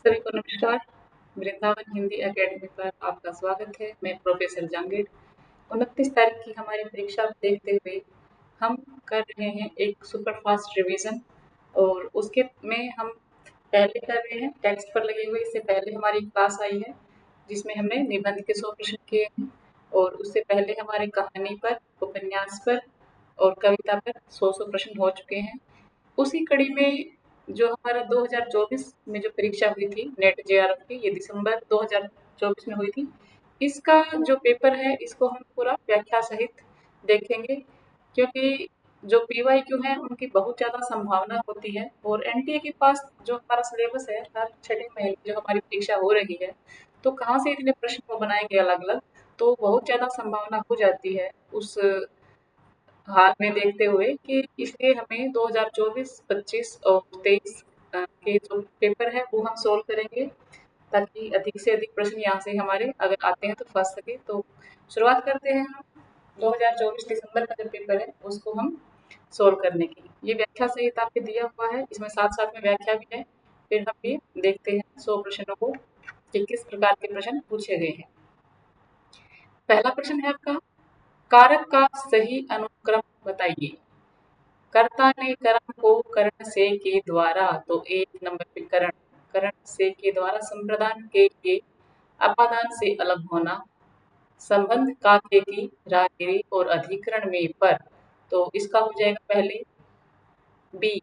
सभी को नमस्कार। वृंदावन हिंदी एकेडमी पर आपका स्वागत है। मैं प्रोफेसर जहांगीर। 29 तारीख की हमारी परीक्षा को देखते हुए हम कर रहे हैं एक सुपर फास्ट रिवीजन और उसके में हम पहले कर रहे हैं टेक्स्ट पर लगे हुए। इससे पहले हमारी क्लास आई है जिसमें हमने निबंध के 100 प्रश्न किए हैं और उससे पहले हमारे कहानी पर, उपन्यास पर और कविता पर 100 प्रश्न हो चुके हैं। उसी कड़ी में जो हमारा 2024 में जो परीक्षा हुई थी नेट जेआरएफ की, ये दिसंबर 2024 में हुई थी। इसका जो पेपर है इसको हम पूरा व्याख्या सहित देखेंगे क्योंकि जो पीवाईक्यू है उनकी बहुत ज़्यादा संभावना होती है और एनटीए के पास जो हमारा सिलेबस है हर छठे महीने जो हमारी परीक्षा हो रही है तो कहाँ से इतने प्रश्न वो बनाएंगे अलग अलग, तो बहुत ज़्यादा संभावना हो जाती है उस हाल में देखते हुए कि इसलिए हमें 2024, 25 और 23 के जो पेपर है वो हम सोल्व करेंगे ताकि अधिक से अधिक प्रश्न यहाँ से हमारे अगर आते हैं तो फंस सके। तो शुरुआत करते हैं हम 2024 दिसंबर का जो पेपर है उसको हम सोल्व करने की। ये व्याख्या सहित आपके दिया हुआ है, इसमें साथ साथ में व्याख्या भी है। फिर हम ये देखते हैं 100 प्रश्नों को कि किस प्रकार के प्रश्न पूछे गए हैं। पहला प्रश्न है आपका, कारक का सही अनुक्रम बताइए। कर्ता ने कर्म को करण से के द्वारा, तो एक नंबर पे करण, करण से के द्वारा संप्रदान के लिए अपादान से अलग होना, संबंध का के की राहगिरी और अधिकरण में पर, तो इसका हो जाएगा पहले बी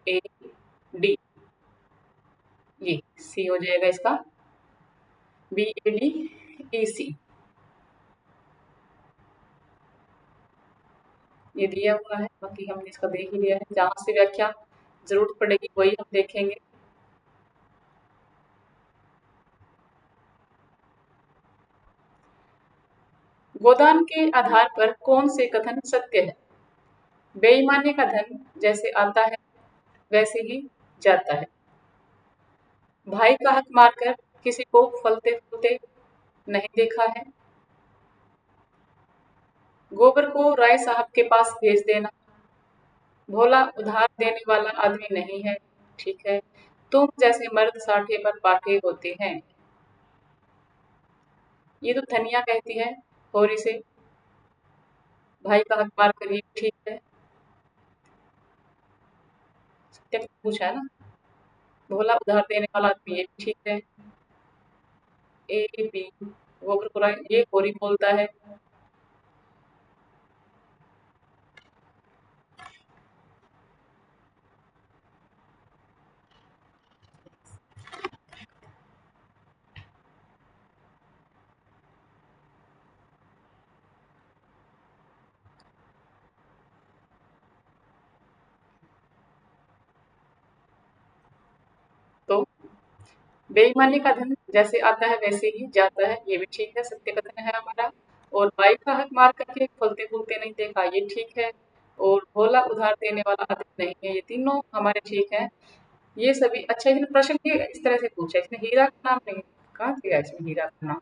ए डी, ये सी हो जाएगा इसका बी ए डी ए सी, ये दिया हुआ है। बाकी हमने इसका देख ही लिया है, जहां से व्याख्या जरूरत पड़ेगी वही हम देखेंगे। गोदान के आधार पर कौन से कथन सत्य है। बेईमानी का धन जैसे आता है वैसे ही जाता है। भाई का हक मारकर किसी को फलते फूलते नहीं देखा है। गोबर को राय साहब के पास भेज देना। भोला उधार देने वाला आदमी नहीं है, ठीक है। तुम जैसे मर्द साठे पर पाठे होते हैं, ये तो धनिया कहती है होरी से। भाई का हक मारकर ये ठीक है, सत्य पूछा है ना। भोला उधार देने वाला आदमी ये भी ठीक है। ए बी, गोबर को राय ये होरी बोलता है। तो बेईमानी का धन जैसे आता है वैसे ही जाता है, ये भी ठीक है, सत्य कथन है हमारा। और भाई का हक मार करके फलते फूलते नहीं देखा, ये ठीक है। और भोला उधार देने वाला आदमी नहीं है, ये तीनों हमारे ठीक है। ये सभी अच्छा। इसने प्रश्न भी इस तरह से पूछा, इसने हीरा का नाम नहीं कहा दिया, इसमें हीरा का नाम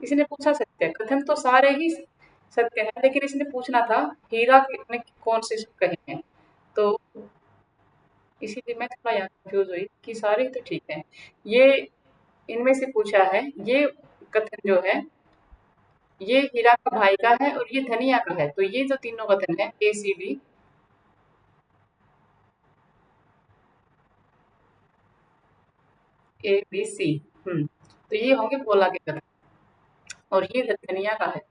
इसने पूछा सत्य कथन तो सारे ही सत्य है, लेकिन इसने पूछना था हीरा में कौन से कहे हैं। तो इसीलिए मैं थोड़ा यहाँ कंफ्यूज हुई कि सारे तो ठीक है। ये इनमें से पूछा है, ये कथन जो है ये हीरा का भाई का है और ये धनिया का है, तो ये जो तीनों कथन है ए C D, A B C, तो ये होंगे भोला के कथन और ये धनिया का है।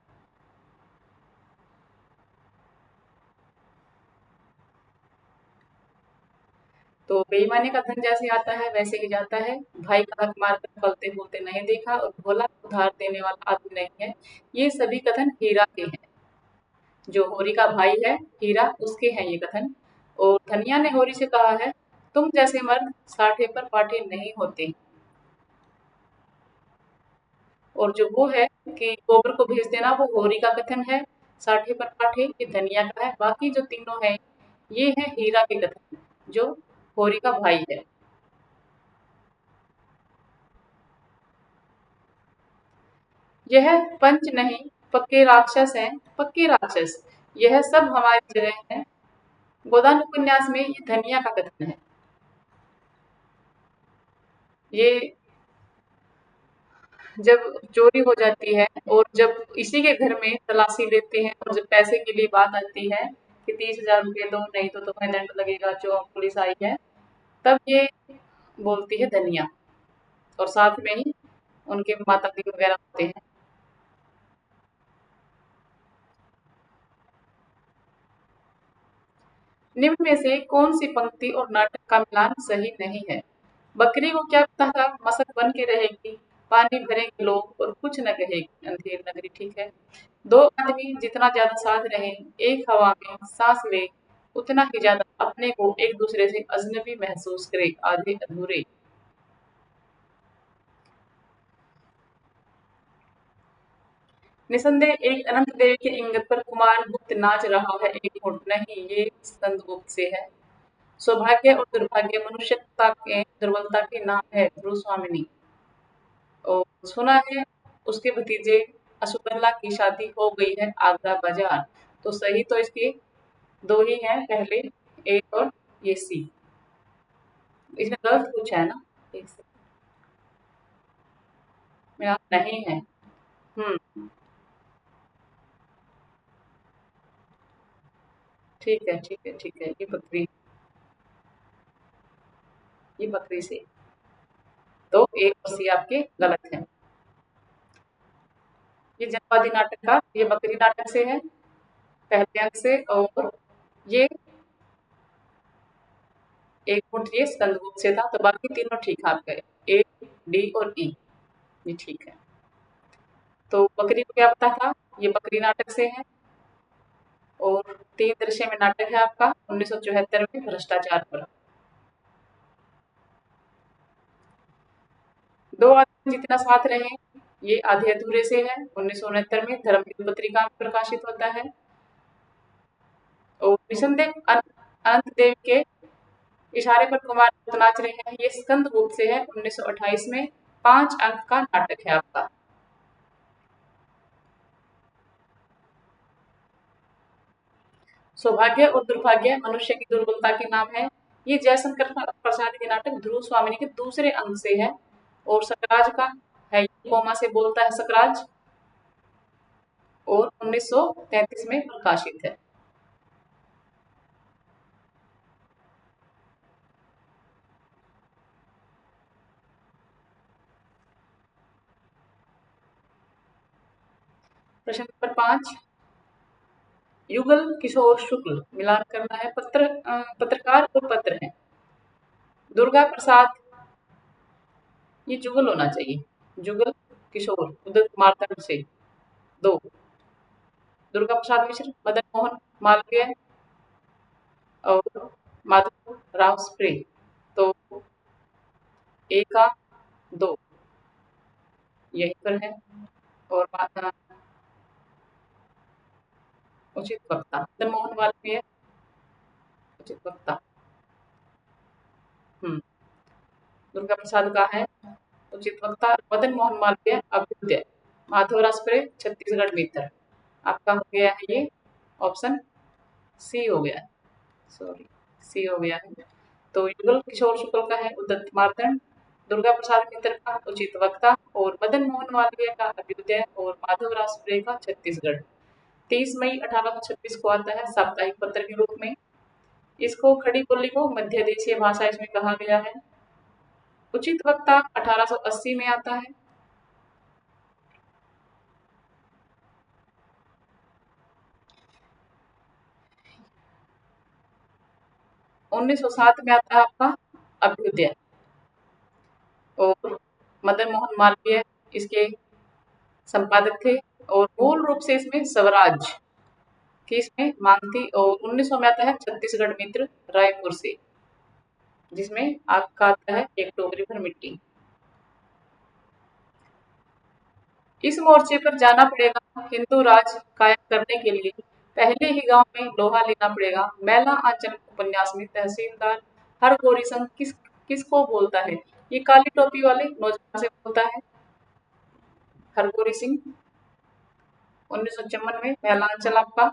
तो बेईमानी का धन जैसे आता है वैसे ही जाता है। भाई का हक मारकर फलते फूलते नहीं देखा और भोला उधार देने वाला आदमी नहीं है, ये सभी कथन हीरा के हैं। जो होरी का भाई है हीरा, उसके हैं ये कथन। और धनिया ने होरी से कहा है तुम जैसे मर्द साठे पर पाठे नहीं होते। और जो वो है कि गोबर को भेज देना, वो होरी का कथन है। साठे पर पाठे ये धनिया का है। बाकी जो तीनों है ये है हीरा के कथन, जो होरी का भाई है। यह पंच नहीं पक्के राक्षस हैं, पक्के राक्षस। यह सब हमारी जगह है। गोदान उपन्यास में ये धनिया का कथन है। ये जब चोरी हो जाती है और जब इसी के घर में तलाशी लेते हैं और जब पैसे के लिए बात आती है कि 30,000 रुपये दो, नहीं तो तुम्हें दंड लगेगा, जो पुलिस आई है, तब ये बोलती है धनिया। और साथ में ही उनके माता जी वगैरह होते हैं। निम्न में से कौन सी पंक्ति और नाटक का मिलान सही नहीं है? बकरी को क्या पता था मसक बन के रहेगी, पानी भरेंगे लोग और कुछ न कहेगी अंधेर नगरी। ठीक है। दो आदमी जितना ज्यादा साथ रहे, एक हवा में सांस ले, उतना ही ज्यादा अपने को एक दूसरे से अजनबी महसूस करे। आधे अधूरे। निसंदेह एक अनंत देव के इंगित पर कुमार गुप्त नाच रहा है। एक मुठ नहीं, ये स्कंदगुप्त से है। सौभाग्य और दुर्भाग्य मनुष्यता के दुर्बलता के नाम है। भ्रुस्वामिनी। और सुना है उसके भतीजे असुदल्ला की शादी हो गई है आगरा बाजार। तो सही तो इसके दो ही हैं, पहले ए और ये सी। इसमें गलत कुछ है ना? एक से मेरा नहीं है। ठीक है, ठीक है, ठीक है। ये बकरी से। तो ए और सी आपके गलत हैं। ये जनवादी नाटक का, ये बकरी नाटक से है पहले अंक से। और ये एक मुठ ये स्कंदगुप्त से था। तो बाकी तीनों ठीक आप गए, ए, डी और ई। ये ठीक है। तो बकरी को क्या पता था? ये बकरी नाटक से है। और तीन दृश्य में नाटक है आपका 1974 में भ्रष्टाचार पर। दो आदमी जितना साथ रहे, ये आधे अधूरे से है। 1969 में धर्मयुग पत्रिका में प्रकाशित होता है। और निसंदेह अनंत देव के इशारे पर कुमार गुप्त नाच रहे हैं, ये स्कंद गुप्त से है। 1928 में 5 अंक का नाटक है आपका। सौभाग्य और दुर्भाग्य मनुष्य की दुर्बलता के नाम है। ये जयशंकर प्रसाद के नाटक ध्रुव स्वामिनी के दूसरे अंक से है। और सकराज का है, कोमा से बोलता है सकराज। और 1933 में प्रकाशित है। प्रश्न नंबर 5। युगल किशोर शुक्ल मिलान करना है। पत्रकार और पत्र है। दुर्गा प्रसाद, ये जुगल होना चाहिए। जुगल किशोर उदित मार्तंड से। दो। दुर्गा प्रसाद मिश्र, मदन मोहन मालवीय और माधव राव स्प्रे। तो ए का दो यहीं पर है। और उचित वक्ता मदन मोहन मालवीय। उचित वक्ता दुर्गा प्रसाद का है। उचित वक्ता मदन मोहन मालवीय अभ्युदय। माधव रास्प्रे छत्तीसगढ़ मित्र। आपका हो गया है ये ऑप्शन सी हो गया है। सॉरी, सी हो गया है। तो युगल किशोर शुक्ल का है उदंत मार्तंड, दुर्गा प्रसाद मित्र का उचित वक्ता और मदन मोहन मालवीय का अभ्युदय और माधव रास्प्रे का छत्तीसगढ़। 30 मई 1826 को आता है साप्ताहिक पत्र के रूप में। इसको खड़ी बोली को मध्य देशीय भाषा इसमें कहा गया है। उचित वक्ता 1880 में आता है। 1907 में आता है आपका अभ्युदय। और मदन मोहन मालवीय इसके संपादक थे। और मूल रूप से इसमें स्वराज की इसमें मांग थी। और 1900 में आता है छत्तीसगढ़ मित्र रायपुर से, जिसमें आपका आता है एक टोकरी भर मिट्टी। इस मोर्चे पर जाना पड़ेगा हिंदू राज कायम करने के लिए। पहले ही गांव में लोहा लेना पड़ेगा। मैला आंचल उपन्यास में तहसीलदार हर गोरी संग किसको बोलता है? ये काली टोपी वाले नौजवान से बोलता है। हरगोरी सिंह 1954 में। मैला आंचल आपका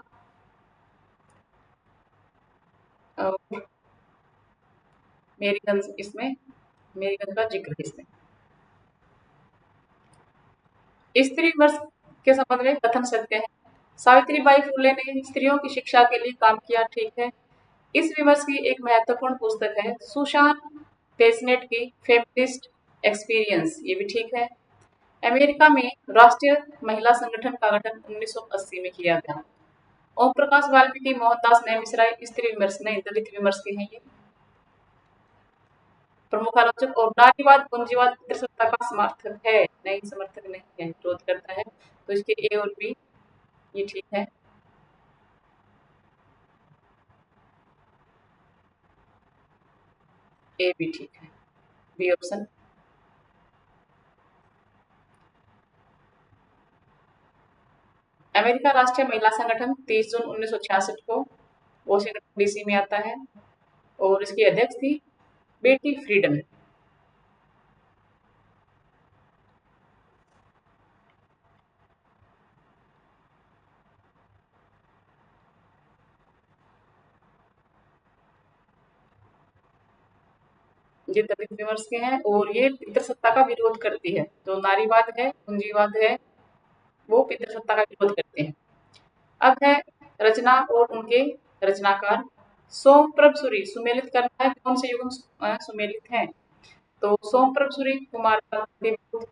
और मेरीगंज इसमें, मेरीगंज का जिक्र है इसमें। स्त्री विमर्श के संबंध में कथन सत्य है। सावित्रीबाई फुले ने स्त्रियों की शिक्षा के लिए काम किया, ठीक है। इस विमर्श की एक महत्वपूर्ण पुस्तक है सुसान पेसनेट की फेमिनिस्ट एक्सपीरियंस, ये भी ठीक है। अमेरिका में राष्ट्रीय महिला संगठन का गठन 1980 में किया गया। ओम प्रकाश वाल्मीकि, मोहनदास नेमिश्राय स्त्री विमर्श नहीं दलित विमर्श के हैं ये प्रमुख आलोचक। और नारीवाद पूंजीवाद पितृसत्ता का समर्थक है, नहीं समर्थक नहीं है, विरोध करता है। तो इसके ए और बी ये ठीक है। ए भी ठीक है, बी ऑप्शन। अमेरिका राष्ट्रीय महिला संगठन 30 जून 1966 को वॉशिंगटन डीसी में आता है और इसकी अध्यक्ष थी बेटी फ्रीडम। ये दलित विमर्श के हैं और ये पितृसत्ता का विरोध करती है। जो नारीवाद है, पूंजीवाद है, वो पितृसत्ता का विरोध करते हैं। अब है रचना और उनके रचनाकार। सोमप्रभ सूरी सुमेलित करना है, कौन से युगम सुमेलित हैं? तो सोमप्रभ सूरी कुमार देवव्रत,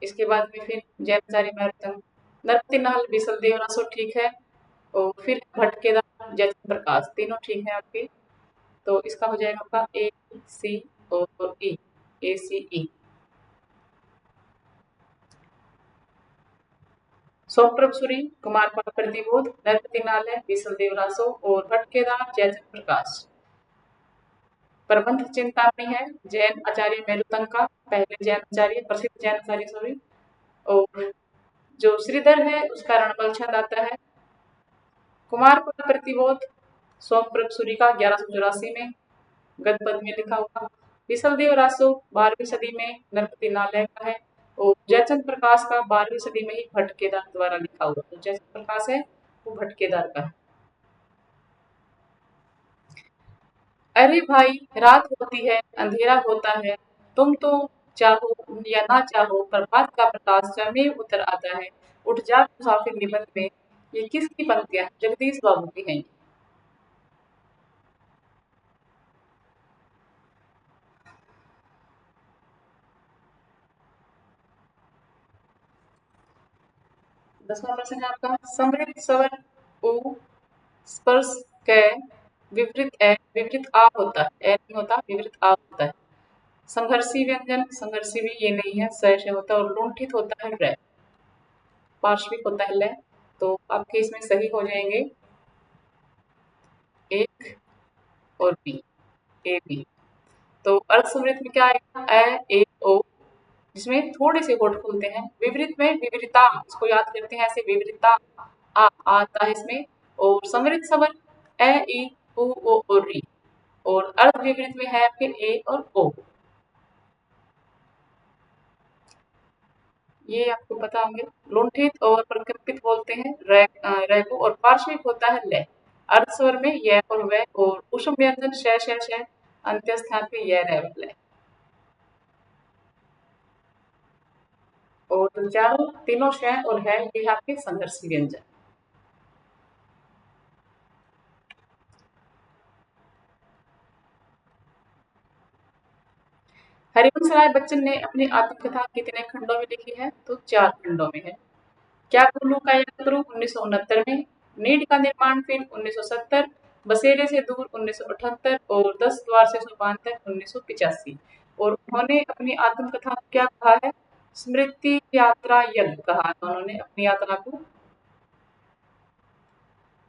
इसके बाद में फिर जैनचार्य महत्तम, नरपतिनाल बिसल रसो, ठीक है। और फिर भटकेदार जयचंद्र प्रकाश, तीनों ठीक है आपके। तो इसका हो जाएगा आपका ए सी और ई, ए सी ई। सोमप्रभ सूरी, कुमार पाल प्रतिबोध, नरपतिनाल है, बिसल देवरासो और भटकेदार जयचंद्र प्रकाश। प्रबंध चिंतामणि है जैन आचार्य मेलुतंग का, पहले जैन आचार्य, प्रसिद्ध जैन आचार्य सॉरी। और जो श्रीधर है उसका रणबल छंद आता है। कुमार पाल प्रतिबोध सोमप्रभ सूरी का 1184 में गदपद में लिखा हुआ। विशलदेव रासो 12वीं सदी में नरपति नालय का है और जयचंद प्रकाश का 12वीं सदी में ही भटकेदार द्वारा लिखा हुआ। तो जयचंद प्रकाश है वो भटकेदार का है। अरे भाई रात होती है, अंधेरा होता है, तुम तो चाहो या ना चाहो प्रभात का प्रकाश स्वयं उतर आता है। उठ जा मुसाफिर निबंध में, ये किसकी पंक्तियां हैं? जगदीश बाबू की हैं। 10वां प्रश्न है आपका। समृद्ध स्वर उ स्पर्श क विपरीत ए विपरीत आ होता है, ए नहीं होता, विपरीत आ होता है। संघर्षी व्यंजन, संघर्षी भी ये नहीं है, स से होता है। और लुंठित होता है रे, पार्श्विक होता है ले। तो आपके इसमें सही हो जाएंगे एक और बी, ए बी। तो अर्थ समृद्ध में क्या आएगा? ए ओ, जिसमें थोड़े से होठ खुलते हैं। विपरीत में विपरीता, इसको याद करते हैं ऐसे, विपरीता आ आता है इसमें। और समृद्ध स्वर ए ई उ ओ और री। और अर्ध विपरीत में है फिर ए और ओ। ये आपको पता होंगे। लुंठित और प्रकंपित बोलते हैं रे को, और पार्श्विक होता है ले। अर्ध स्वर में य और वे, और उष्म व्यंजन श अंत्य स्थान पे य रे ले। और जो चारों तीनों श और है ये आपके संघर्षी व्यंजन। हरिवंश राय बच्चन ने अपनी आत्मकथा कितने खंडों में लिखी है? तो 4 खंडों में है। क्या कुल्लू का यात्रु 1969 में, नीड का निर्माण फिल्म 1970, बसेरे से दूर 1978 और 10 द्वार से सोपान तक 1985। और उन्होंने अपनी आत्मकथा को क्या कहा है? स्मृति यात्रा यज्ञ कहा है उन्होंने अपनी यात्रा को।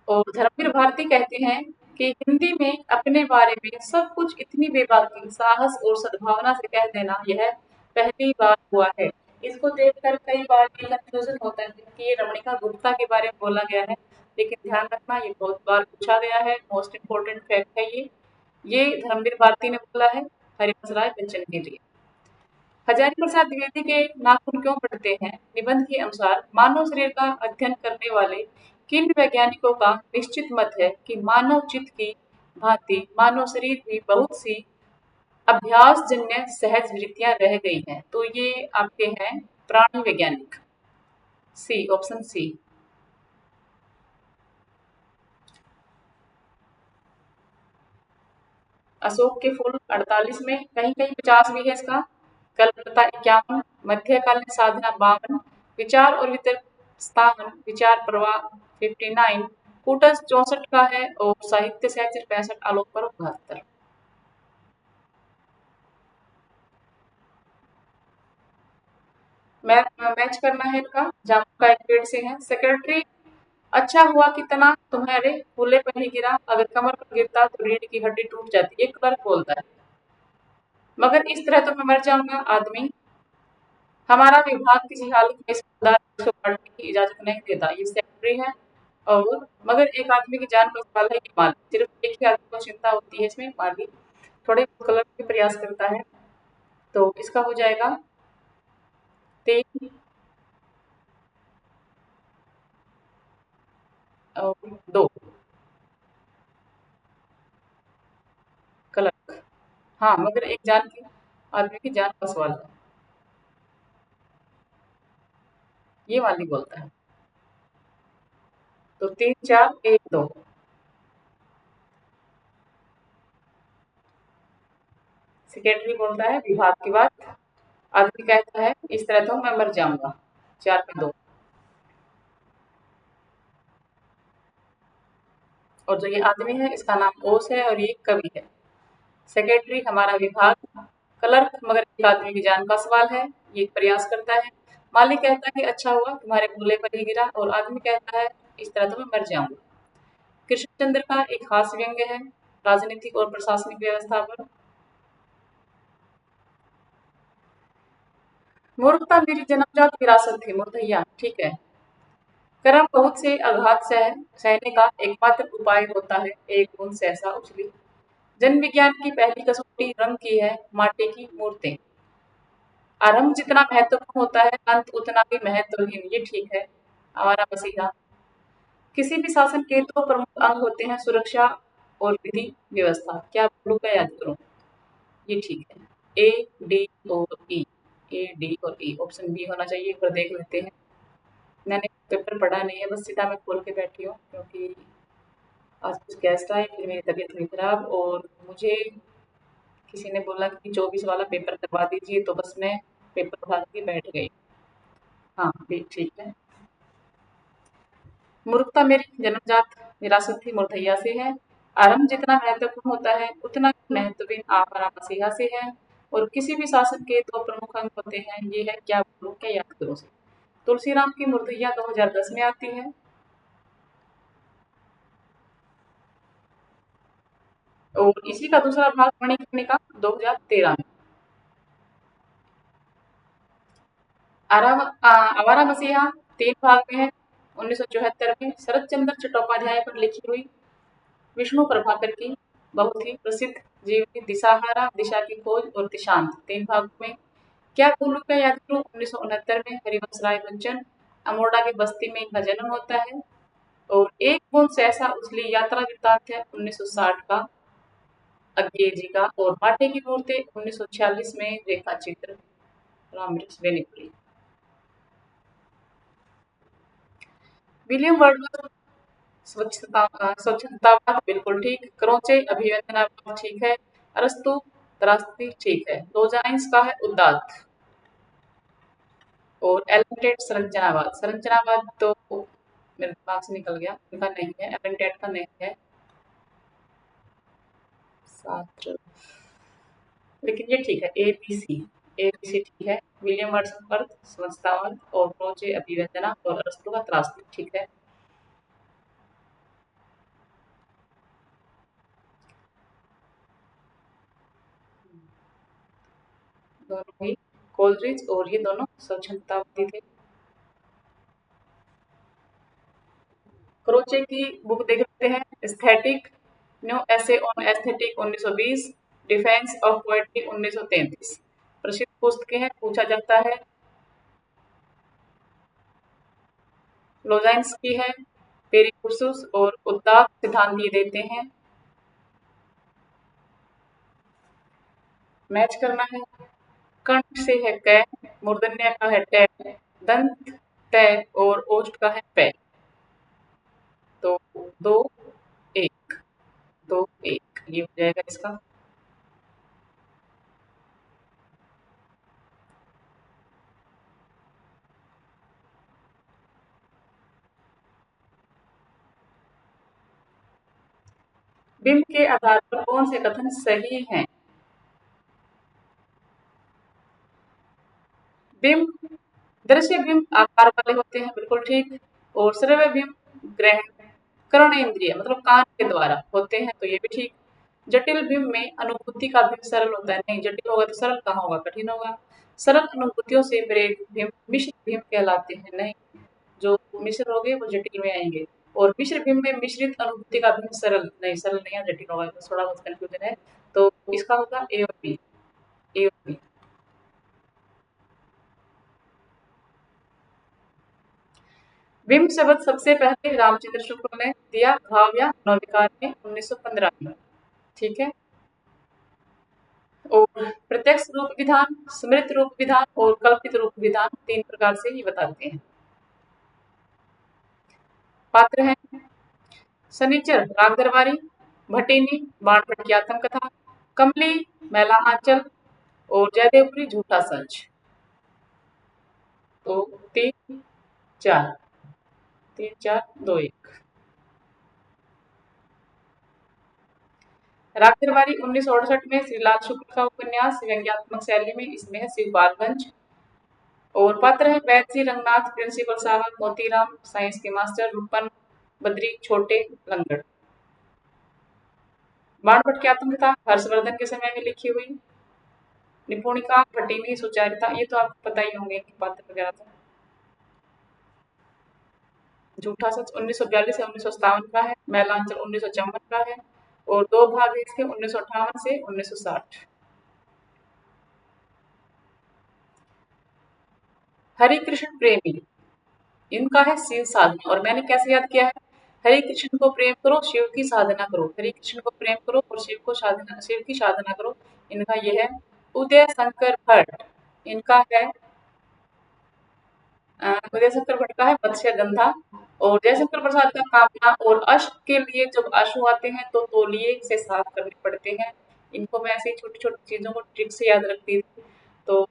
और धर्मवीर भारती कहते हैं कि हिंदी में अपने बारे में सब कुछ इतनी बेबाकी, साहस और सद्भावना से कह देना यह पहली बार हुआ है। इसको देखकर कई बार ये कंफ्यूजन होता है कि ये रमणिका गुप्ता के बारे में बोला गया है, लेकिन ध्यान रखना ये बहुत बार पूछा गया है, मोस्ट इम्पोर्टेंट फैक्ट है ये धर्मवीर भारती ने बोला है हरिवंश राय बच्चन के लिए। हजारी प्रसाद द्विवेदी के नाखून क्यों फटते हैं? निबंध के अनुसार मानव शरीर का अध्ययन करने वाले किन वैज्ञानिकों का निश्चित मत है कि मानव चित्त की भांति मानव शरीर भी बहुत सी अभ्यासजन्य सहज वृत्तियां रह गई हैं? तो ये आपके हैं प्राणी वैज्ञानिक। सी, ऑप्शन सी। अशोक के फूल 48 में, कहीं कहीं 50 भी है इसका। कल्पता 51, मध्यकालीन साधना 52, विचार और वितर्क 57, विचार प्रवाह 59, कूटस्थ 64 का है और साहित्य सहचर 65, आलोक पर्व 72। मैच करना है इनका। जामुन का एक पेड़ से है। सेक्रेटरी, अच्छा हुआ कितना तुम्हारे फूले पर ही गिरा, अगर कमर पर गिरता तो रीढ़ की हड्डी टूट जाती, ये क्लर्क बोलता है। मगर इस तरह तो मैं मर जाऊंगा। आदमी, हमारा विभाग किसी हालत में इस पदार्थ को बांटने की इजाजत नहीं देता, ये सेक्रेटरी है। और मगर एक आदमी की जान का सवाल है कि मालिक, सिर्फ एक ही आदमी को चिंता होती है इसमें, मालिक थोड़े कलर भी प्रयास करता है। तो इसका हो जाएगा 3 और 2 कलर। हाँ, मगर एक जान की आदमी की जान का सवाल है, ये मालिक बोलता है। तो 3 4 1 2। सेक्रेटरी बोलता है विभाग की बात, आदमी कहता है इस तरह तो मैं मर जाऊंगा। 4 पे 2। और जो ये आदमी है इसका नाम ओस है और ये कवि है। सेक्रेटरी हमारा विभाग, क्लर्क मगर एक आदमी की जान का सवाल है, ये प्रयास करता है। मालिक कहता है कि अच्छा हुआ तुम्हारे भूले पर ही गिरा, और आदमी कहता है इस तरह तो मैं मर जाऊंगा। कृष्णचंद्र का एक हास्य व्यंग्य है राजनीतिक और प्रशासनिक व्यवस्था पर। मूर्खता मेरी जन्मजात विरासत थी मुर्दैया, ठीक है। कर्म बहुत से आघात सहने का एकमात्र उपाय होता है, एक बूंद सहसा उछली। जन विज्ञान की पहली कसौटी रंग की है, माटी की मूर्तें। आरंभ जितना महत्वपूर्ण होता है, अंत उतना ही महत्वहीन, ये ठीक है। हमारा मसीहा, किसी भी शासन के 2 प्रमुख अंग होते हैं, सुरक्षा और विधि व्यवस्था। क्या बोलूं, क्या याद करूं? ये ठीक है। ए, डी और ई। ए, डी और ई, ऑप्शन बी होना चाहिए। एक बार देख लेते हैं। मैंने पेपर पढ़ा नहीं है, बस सीधा मैं खोल के बैठी हूँ, क्योंकि आज कुछ गेस्ट आए, फिर मेरी तबीयत हुई खराब और मुझे किसी ने बोला कि 24 वाला पेपर करवा दीजिए, तो बस मैं पेपर उठा के बैठ गई। हाँ, भी ठीक है। मूर्खता मेरी जन्मजात विरासत थी मुर्दैया से है। आरंभ जितना महत्वपूर्ण होता है, उतना ही महत्वहीन हमारा मसीहा से है। और किसी भी शासन के 2 प्रमुख अंग होते हैं, ये है क्या बोलूं, क्या याद करूं से। तुलसीराम की मुर्दैया 2010 में आती है। और इसी का दूसरा भाग मणिकर्णिका 2013 में। आवारा मसीहा 3 भाग में है। 1974 में शरत चंद्र चट्टोपाध्याय पर लिखी हुई विष्णु प्रभाकर की बहुत ही प्रसिद्ध जीवनी दिशाहारा, दिशा की खोज और दिशांत, 3 भागों में। क्या बोलूं, क्या याद करूं, 1969 में हरिवंश राय बच्चन अमोड़ा की बस्ती में इनका जन्म होता है। और एक बूंद सहसा उछली यात्रा वृत्तांत है 1960 का, अज्ञे जी का। और माटे की मूर्ति 1946 में रेखा चित्र, रामवृक्ष बेनीपुरी। विलियम वर्ड्सवर्थ स्वच्छतावाद बिल्कुल ठीक। क्रोचे अभिव्यंजनावाद ठीक है। अरस्तु त्रासदी ठीक है। रोजाइंस का है उदात्त। और एलन टेट संरचनावाद, संरचनावाद तो मेरे दिमाग से निकल गया, इनका नहीं है, एलन टेट का नहीं है। छात्र, लेकिन ये ठीक है। A B C, A B C ठीक है। विलियम वर्ड्सवर्थ स्वच्छतावाद और क्रोचे अभिव्यंजना और अरस्तु का त्रासदी ठीक है। दोनों ही कोलरिज और ये दोनों स्वच्छतावादी थे। क्रोचे की बुक देख लेते हैं। Aesthetic, new essay on aesthetic 1920, defence of poetry 1933। प्रसिद्ध पुस्तकें हैं, पूछा जाता है। लोजाइंस की है। पेरिकुसुस और उद्दाक सिद्धांत ये देते हैं। मैच करना है। कंठ से है कै, मूर्धन्य का है टे, दंत तय और ओष्ठ का है पै। तो 2-1, 2-1 ये हो जाएगा इसका। बिंब के आधार पर कौन से कथन सही हैं? बिंब दृश्य बिंब आकार वाले होते हैं, बिल्कुल ठीक। और श्रव्य बिंब ग्रहण कर्ण इंद्रिय मतलब कान के द्वारा होते हैं, तो ये भी ठीक। जटिल बिंब में अनुभूति का बिंब सरल होता है, नहीं जटिल होगा तो सरल कहाँ होगा, कठिन होगा। सरल अनुभूतियों से प्रेरित बिंब मिश्र बिंब कहलाते हैं, नहीं जो मिश्र होंगे वो जटिल में आएंगे। और मिश्र बिंब में मिश्रित अनुभूति का बिंब सरल, नहीं सरल नहीं है, जटिल होगा, तो थोड़ा बहुत कंफ्यूजन है। तो इसका होगा ए और बी, ए और बी। बिंब शब्द सबसे पहले रामचंद्र शुक्ल ने दिया भाव या नवविकार में 1915 में, ठीक है। और प्रत्यक्ष रूप विधान, स्मृत रूप विधान और कल्पित रूप विधान 3 प्रकार से ही बताते हैं। पात्र हैं शनिचर राग दरबारी, भटेनी बाणभट्ट की आत्मकथा, कमली मैला आंचल और जयदेवपुरी झूठा सच। तो 3-4, 3-4-2-1। राग दरबारी 1968 में श्रीलाल शुक्ल का उपन्यास व्यंग्यात्मक शैली में, इसमें है शिवपालगंज। और पात्र है वैद्य सिंह रंगनाथ, प्रिंसिपल साहब मोतीराम, साइंस के मास्टर रूपन बद्री, छोटे लंगड़। बाणभट्ट की आत्मकथा हर्षवर्धन के समय में लिखी हुई। निपुणिका भटिनी सुचारिता, ये तो आपको पता ही होंगे कि पात्र वगैरह था। झूठा सच 1942 से 1957 का है। मैलांचल 1954 का है। और 2 भाग है इसके 1958 से 1960। हरि कृष्ण प्रेमी, इनका है शिव साधना। और मैंने कैसे याद किया है, हरि कृष्ण को प्रेम करो, शिव की साधना करो, हरि कृष्ण को प्रेम करो और शिव की साधना करो। इनका यह है। उदय शंकर भट्ट, इनका है उदय शंकर भट्ट का है मत्स्य गंधा। और जयशंकर प्रसाद का कामना और अश्क के लिए जब आंसू आते हैं तो तौलिए से साफ करने पड़ते हैं। इनको मैं ऐसे छोटी छोटी चीजों को ट्रिक से याद रखती थी। तो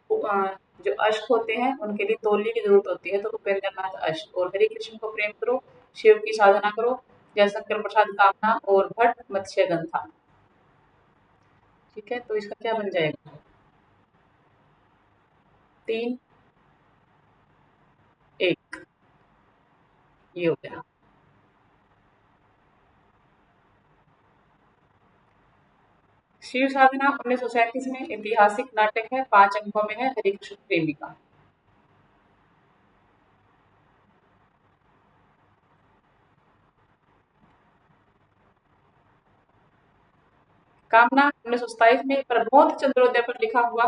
जो अश्क होते हैं उनके लिए तौलिए की जरूरत होती है, तो उपेंद्र नाथ अश्क। और हरि कृष्ण को प्रेम करो, शिव की साधना करो, जयशंकर प्रसाद कामना और भट्ट मत्स्य गंधा। ठीक है, तो इसका क्या बन जाएगा? 3-1 ये हो गया। शिव साधना 1937 में ऐतिहासिक नाटक है, 5 अंकों में है, हरि कृष्ण प्रेमी का। कामना 1927 में प्रबोध चंद्रोदय पर लिखा हुआ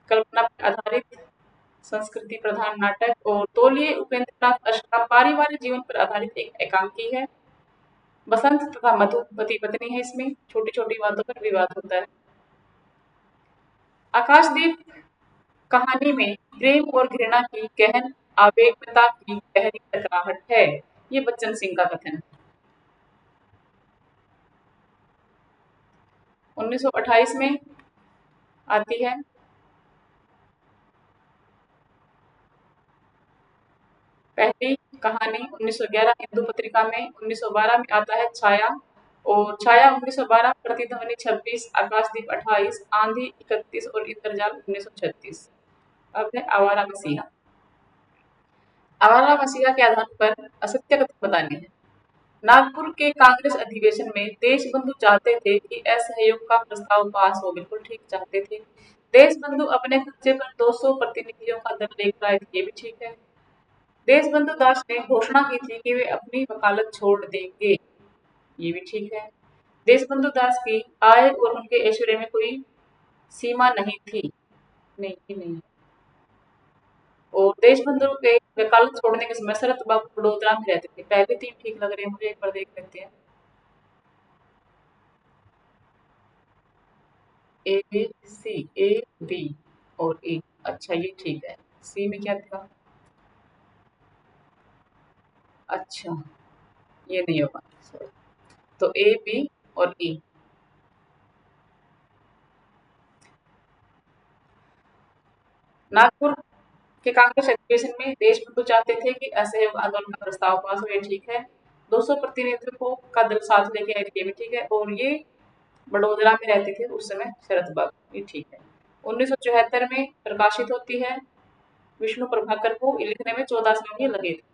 कल्पना पर आधारित संस्कृति प्रधान नाटक। और तौलिए उपेंद्र नाथ अश्क का पारिवारिक जीवन पर आधारित एक एकांकी है। बसंत तथा मधु पति पत्नी है, इसमें छोटी छोटी बातों पर विवाद होता है। आकाशदीप कहानी में प्रेम और घृणा की गहन आवेगता की गहरी टकराहट है, ये बच्चन सिंह का कथन है। 1928 में आती है पहली कहानी। 1911 हिंदू पत्रिका में। 1912 में आता है छाया। और छाया 1912, प्रतिध्वनि 26, आकाशदीप 28, आंधी 31 और इंद्रजाल 1936। अब है आवारा मसीहा। आवारा मसीहा के आधार पर असत्य कथन बताने हैं। नागपुर के कांग्रेस अधिवेशन में देशबंधु चाहते थे कि असहयोग का प्रस्ताव पास हो, बिल्कुल ठीक चाहते थे। देशबंधु अपने खर्चे पर 200 प्रतिनिधियों का दल लेकर आए थे, ये भी ठीक है। देशबंधु दास ने घोषणा की थी कि वे अपनी वकालत छोड़ देंगे, ये भी ठीक है। देशबंधु दास की आय और उनके ऐश्वर्य में कोई सीमा नहीं थी, नहीं ही नहीं। और देशबंधु के वकालत छोड़ने के समय शरत बाबू बड़ोदरा में रहते थे। पहले 3 ठीक लग रहे हैं मुझे, एक बार देख लेते हैं। ए, सी, ए, बी और ई। अच्छा ये ठीक है। सी में क्या था? अच्छा ये नहीं होगा, सॉरी। तो ए, बी और ई। नागपुर के कांग्रेस अधिवेशन में देशबंधु चाहते थे कि असहयोग आंदोलन का प्रस्ताव पास हो, ये ठीक है। 200 प्रतिनिधित्व का दल साथ लेके आए थे, ये भी ठीक है। और ये बड़ोदरा में रहते थे उस समय शरद बाबू, ये ठीक है। 1974 में प्रकाशित होती है। विष्णु प्रभाकर को लिखने में 14 साल ये लगे थे।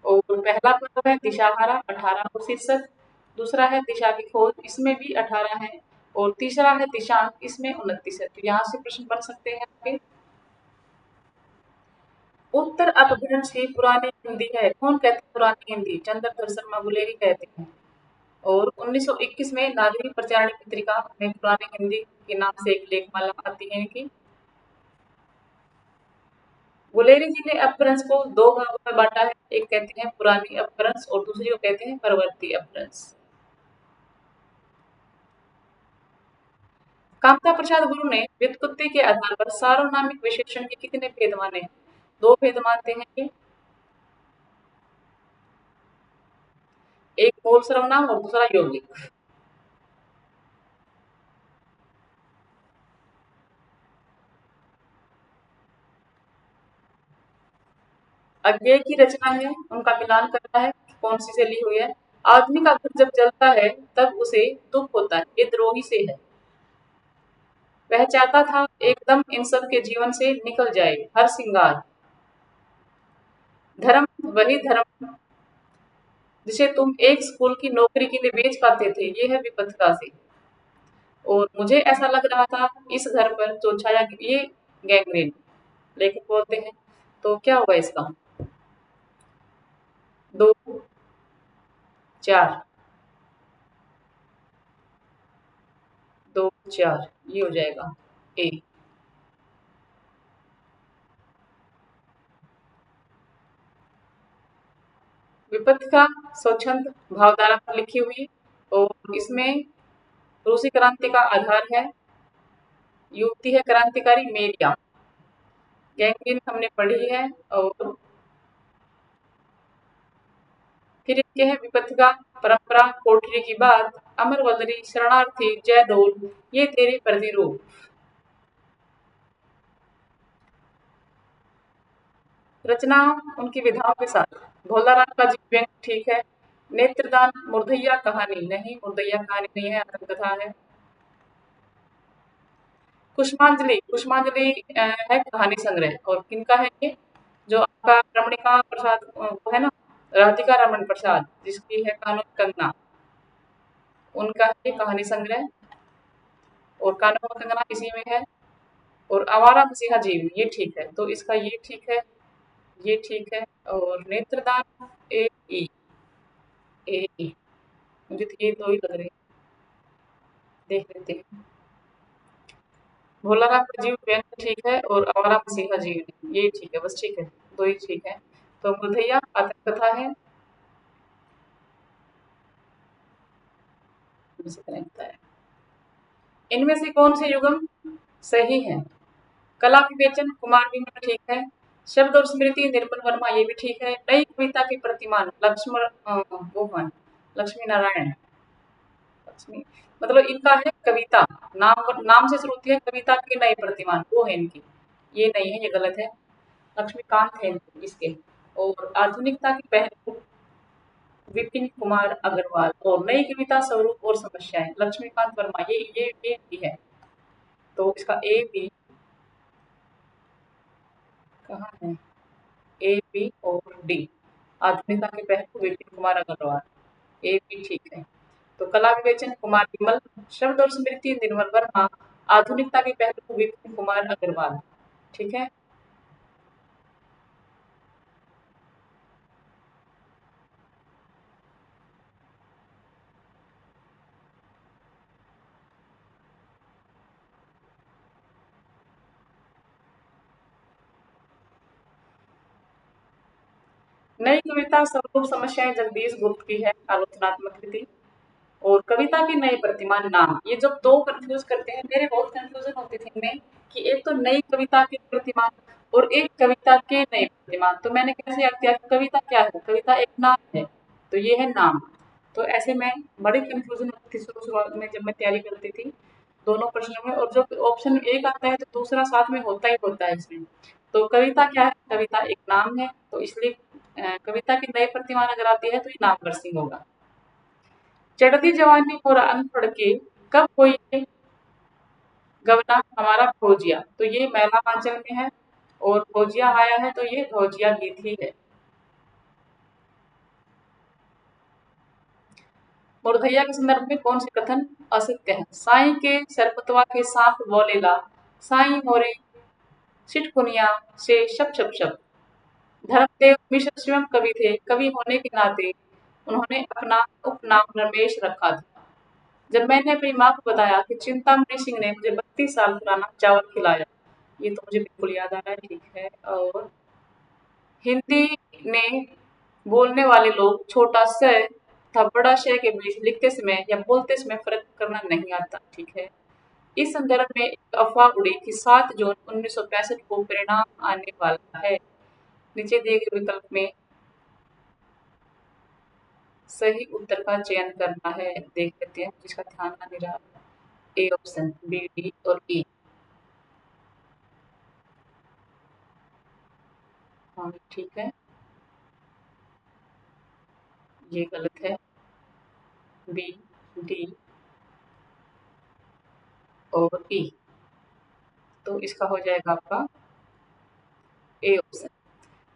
और पहला पर्व है दिशाहारा, 18 को शीर्षक। दूसरा है दिशा की खोज, इसमें भी 18 है। और तीसरा है दिशांक, इसमें 29 है। तो यहाँ से प्रश्न बन सकते हैं आपके। उत्तर अपभ्रंश ही पुरानी हिंदी है। कौन कहते हैं पुरानी हिंदी? चंद्रधर शर्मा गुलेरी कहते हैं। और 1921 में नागरिक प्रचारणी पत्रिका में पुरानी हिंदी के नाम से एक लेखमाला आती है कि गुलेरी जी ने अपभ्रंश को दो भागों में बांटा है। एक कहते हैं पुरानी अपभ्रंश और दूसरी को कहते हैं परवर्ती अपभ्रंश। कामता प्रसाद गुरु ने व्युत्पत्ति के आधार पर सार्वनामिक विशेषण के कितने भेद माने हैं? 2 भेद मानते हैं कि एक मूल सर्वनाम और दूसरा यौगिक। अज्ञेय की रचना है, उनका मिलान करना है कि कौन सी से ली हुई है। आदमी का घर जब जलता है तब उसे दुख होता है, ये द्रोही से है। वह चाहता था एकदम इन सब के जीवन से निकल जाए हर सिंगार। धर्म वही धर्म जिसे तुम एक स्कूल की नौकरी के लिए बेच पाते थे, ये है विपथता से। और मुझे ऐसा लग रहा था इस घर पर जो छाया, ये गैंग्रीन लेखक बोलते हैं। तो क्या होगा इसका? 2, 4, 2, 4 ये हो जाएगा ए। विपत्ति का स्वच्छंद भावधारा पर लिखी हुई। और इसमें रूसी क्रांति का आधार है। युक्ति है क्रांतिकारी मेरिया। गैंग्रीन हमने पढ़ी है। और फिर इसके है विपत्ति का परंपरा, कोठरी की बात, अमर वल्लरी, शरणार्थी, जयदोल, ये तेरे प्रतिरूप। रचना उनकी विधाओं के साथ। भोला राम का जीव व्यंग ठीक है। नेत्रदान, मुर्दैया कहानी नहीं, मुर्दैया कहानी नहीं है, आत्मकथा है। कुष्मांजलि, कुष्मांजलि है कहानी संग्रह। और किनका है ये? जो आपका रमणिका प्रसाद वो है ना, राधिका रमन प्रसाद, जिसकी है कानून कंगना, उनका है कहानी संग्रह। और कानून कंगना इसी में है। और आवारा मसीहा जीव, ये ठीक है। तो इसका ये ठीक है, ये ठीक है। और नेत्रदान ए ई, ए ई, मुझे तो ये दो ही लग रहे हैं, देख लेते हैं। भोला राम का जीव व्यंग ठीक है और आवारा मसीहा जीव ये ठीक है, बस ठीक है, दो ही ठीक है। तो मुरथैया आत्मकथा है। इनमें से कौन से युगम सही है? कला विवेचन कुमार विमल ठीक है। शब्द और स्मृति निर्मल वर्मा, ये भी ठीक है। नई कविता के प्रतिमान लक्ष्मण मोहन, लक्ष्मी नारायण, लक्ष्मी मतलब इनका है कविता, नाम नाम से शुरू होती है कविता के नए प्रतिमान, वो है इनकी। ये नहीं है, ये गलत है। लक्ष्मीकांत है इसके। और आधुनिकता की पहल विपिन कुमार अग्रवाल। और नई कविता स्वरूप और समस्याएं लक्ष्मीकांत वर्मा, ये भी है। तो इसका ए बी कहाँ है? ए बी और डी। आधुनिकता के पहलू विपिन कुमार अग्रवाल, ए बी ठीक है। तो कला विवेचन कुमार विमल, शब्द और स्मृति निर्मल वर्मा, आधुनिकता के पहलू विपिन कुमार अग्रवाल, ठीक है। नई कविता स्वरूप समस्याएं जगदीश गुप्त की है, आलोचनात्मक कृति। और कविता की नई प्रतिमा नाम, ये जब दो कंफ्यूज करते हैं, मेरे बहुत कंफ्यूजन होती थी इनमें कि एक तो नई कविता की प्रतिमा और एक कविता के नई प्रतिमा, तो मैंने कैसे याद किया कि कविता क्या है? कविता एक नाम है, तो ये है नाम। तो ऐसे में बड़ी कंफ्यूजन होती थी शुरुआत में जब मैं तैयारी करती थी दोनों प्रश्नों में, और जब ऑप्शन एक आता है तो दूसरा साथ में होता ही होता है इसमें। तो कविता क्या है? कविता एक नाम है, तो इसलिए कविता की नई प्रतिमा अगर आती है तो ये नाम नरसिंह होगा। चढ़ती जवानी और अनपढ़ के कब कोई गवना हमारा भोजिया, तो ये मैला आंचल में है, और भोजिया आया है तो ये भोजिया गीत ही है। मुर्दैया के संदर्भ में कौन से कथन असत्य है? साई के सरपतवा के सांप बोलेला, साई मोरे सिटकुनिया से शप शप शप। धर्मदेव मिश्र स्वयं कवि थे, कवि होने के नाते उन्होंने अपना उपनाम रमेश रखा था। जब मैंने अपनी माँ को बताया कि चिंतामणि सिंह ने मुझे 32 साल पुराना चावल खिलाया, ये तो मुझे बिल्कुल याद आ रहा है, ठीक है। और हिंदी में बोलने वाले लोग छोटा स तथा बड़ा श के बीच लिखते समय या बोलते समय फर्क करना नहीं आता, ठीक है। इस संदर्भ में एक अफवाह उड़ी कि 7 जून 1965 को परिणाम आने वाला है। नीचे दिए गए विकल्प में सही उत्तर का चयन करना है, देख लेते हैं जिसका ध्यान ना दे रहा। ए ऑप्शन, बी, डी और ई। हाँ ठीक है, ये गलत है। बी, डी और ई, तो इसका हो जाएगा आपका ए ऑप्शन।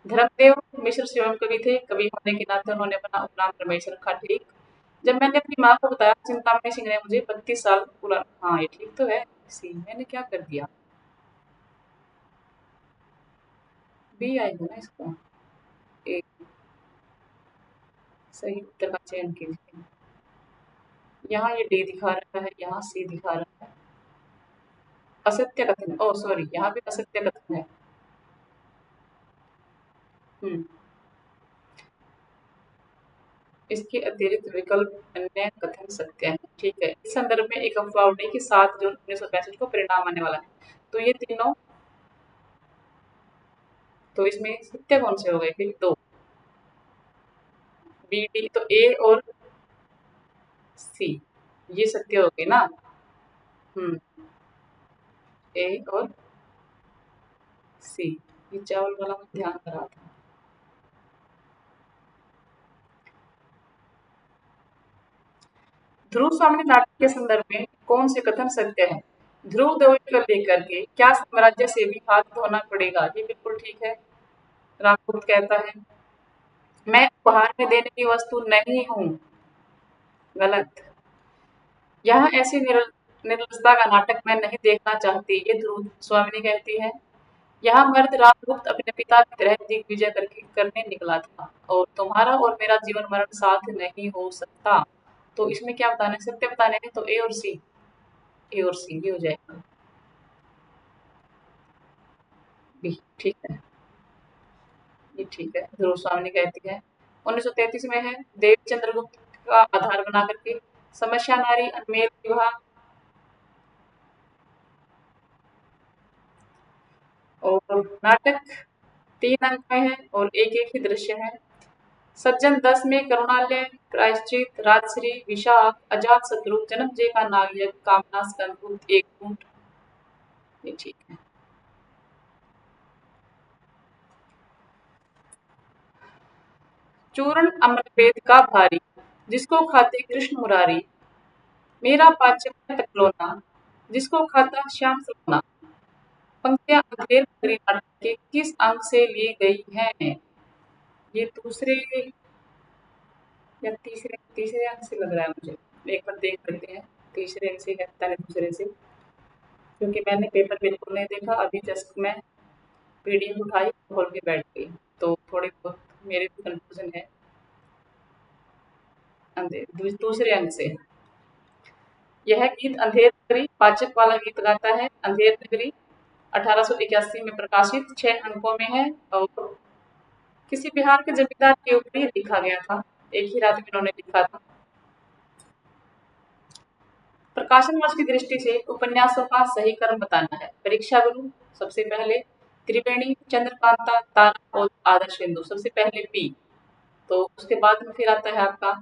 धर्मदेव मिश्र स्वयं कवि थे, कवि होने के नाते उन्होंने अपना उपनाम रमेश रखा, ठीक। जब मैंने अपनी माँ को बताया चिंतामणि सिंह ने मुझे 32 साल पूरा, हाँ ये ठीक तो है। सी मैंने क्या कर दिया, बी आएगा ना इसका। ए, सही उत्तर का चयन कीजिए। यहाँ ये डी दिखा रहा है, यहाँ सी दिखा रहा है। असत्य कथन, ओ सॉरी, यहाँ पे असत्य कथन है। हम्म, इसके अतिरिक्त विकल्प अन्य कथन सत्य है, ठीक है। इस संदर्भ में एक अफवाह उड़ी कि 7 जून 1965 को परिणाम आने वाला है, तो ये तीनों, तो इसमें सत्य कौन से हो गए फिर? दो, बी, डी, तो ए और सी, ये सत्य हो गए ना। हम्म, ए और सी, ये चावल वाला मैं ध्यान कर रहा था। ध्रुव स्वामी नाटक के संदर्भ में कौन से कथन सत्य है? ध्रुव देवी को लेकर के क्या साम्राज्य से भी हाथ धोना पड़ेगा, ये बिल्कुल ठीक है। रामगुप्त कहता है मैं उपहार में देने की वस्तु नहीं हूँ, गलत। यहाँ ऐसी निर्लजता का नाटक मैं नहीं देखना चाहती, ये ध्रुव स्वामिनी कहती है। यहाँ मर्द रामगुप्त अपने पिता की तरह दिग्विजय करके करने निकला था, और तुम्हारा और मेरा जीवन मरण साथ नहीं हो सकता। तो इसमें क्या बताना है? सत्य बताने हैं, तो ए और सी, ए और सी भी हो जाएगा। बी ठीक है, ये ठीक है। ध्रुव स्वामिनी कहती है 1933 में है, देव चंद्रगुप्त का आधार बना करके समस्या नारी अनमेल विवाह, और नाटक 3 अंक में है और एक एक ही दृश्य है। सज्जन 10 में करुणालय, प्रायश्चित, राजश्री, विशाख, अजात शत्रु, जन्मजय का नागयज्ञ, कामना, स्कंदगुप्त, एक कूट, ये ठीक है। चूर्ण अमृतवेद का भारी, जिसको खाते कृष्ण मुरारी, मेरा पाचक है तकलोना, जिसको खाता श्याम सपना। पंक्तियां अंधेर नगरी नाटक के किस अंक से ली गई हैं? ये दूसरे या तीसरे तीसरे अंक से लग रहा है मुझे, एक बार देख लेते हैं। तीसरे अंक से है, पता नहीं दूसरे से, क्योंकि मैंने पेपर बिल्कुल नहीं देखा, अभी जस्ट मैं पीडीएफ उठाई खोल के बैठ गई, तो थोड़ी बहुत मेरे भी कंफ्यूजन है। दूसरे अंक से यह गीत अंधेर नगरी पाचक वाला गीत गाता है। अंधेर नगरी 1881 में प्रकाशित 6 अंकों में है, और किसी बिहार के जमींदार के ऊपर ही लिखा गया था, एक ही रात में इन्होंने लिखा था। प्रकाशन वर्ष की दृष्टि से उपन्यासों का सही क्रम बताना है। परीक्षा गुरु सबसे पहले, त्रिवेणी, चंद्रकांता, तारा और आदर्श बिंदु सबसे पहले पी, तो उसके बाद में फिर आता है आपका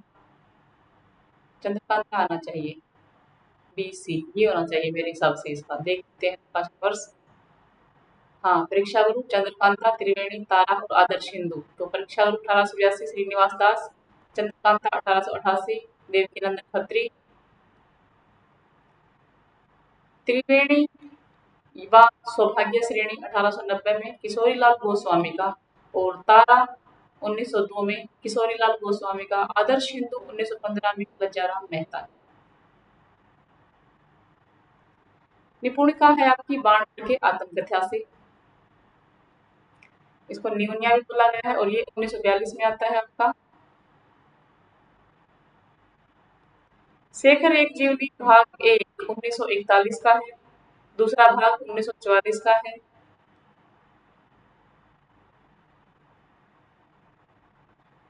चंद्रकांता आना चाहिए, बी सी ये होना चाहिए मेरे हिसाब से। इसका देखते हैं प्रकाशन वर्ष। हाँ, परीक्षा गुरु, चंद्रकांता, त्रिवेणी, तारा और आदर्श हिंदू। तो परीक्षा गुरु 1882, श्रीनिवास दास। चंद्रकांता 1888, देवकीनंदन खत्री। त्रिवेणी युवा सौभाग्य श्रेणी 1890 में किशोरीलाल गोस्वामी का, और तारा 1902 में किशोरीलाल गोस्वामी का। आदर्श हिंदू 1915 में लज्जाराम मेहता। निपुणिका है आपकी बाण के आत्मकथा से, इसको न्यूनिया भी बोला गया है, और ये 1942 में आता है आपका। शेखर एक जीवनी भाग 1 1941 का है, दूसरा भाग 1944 का है।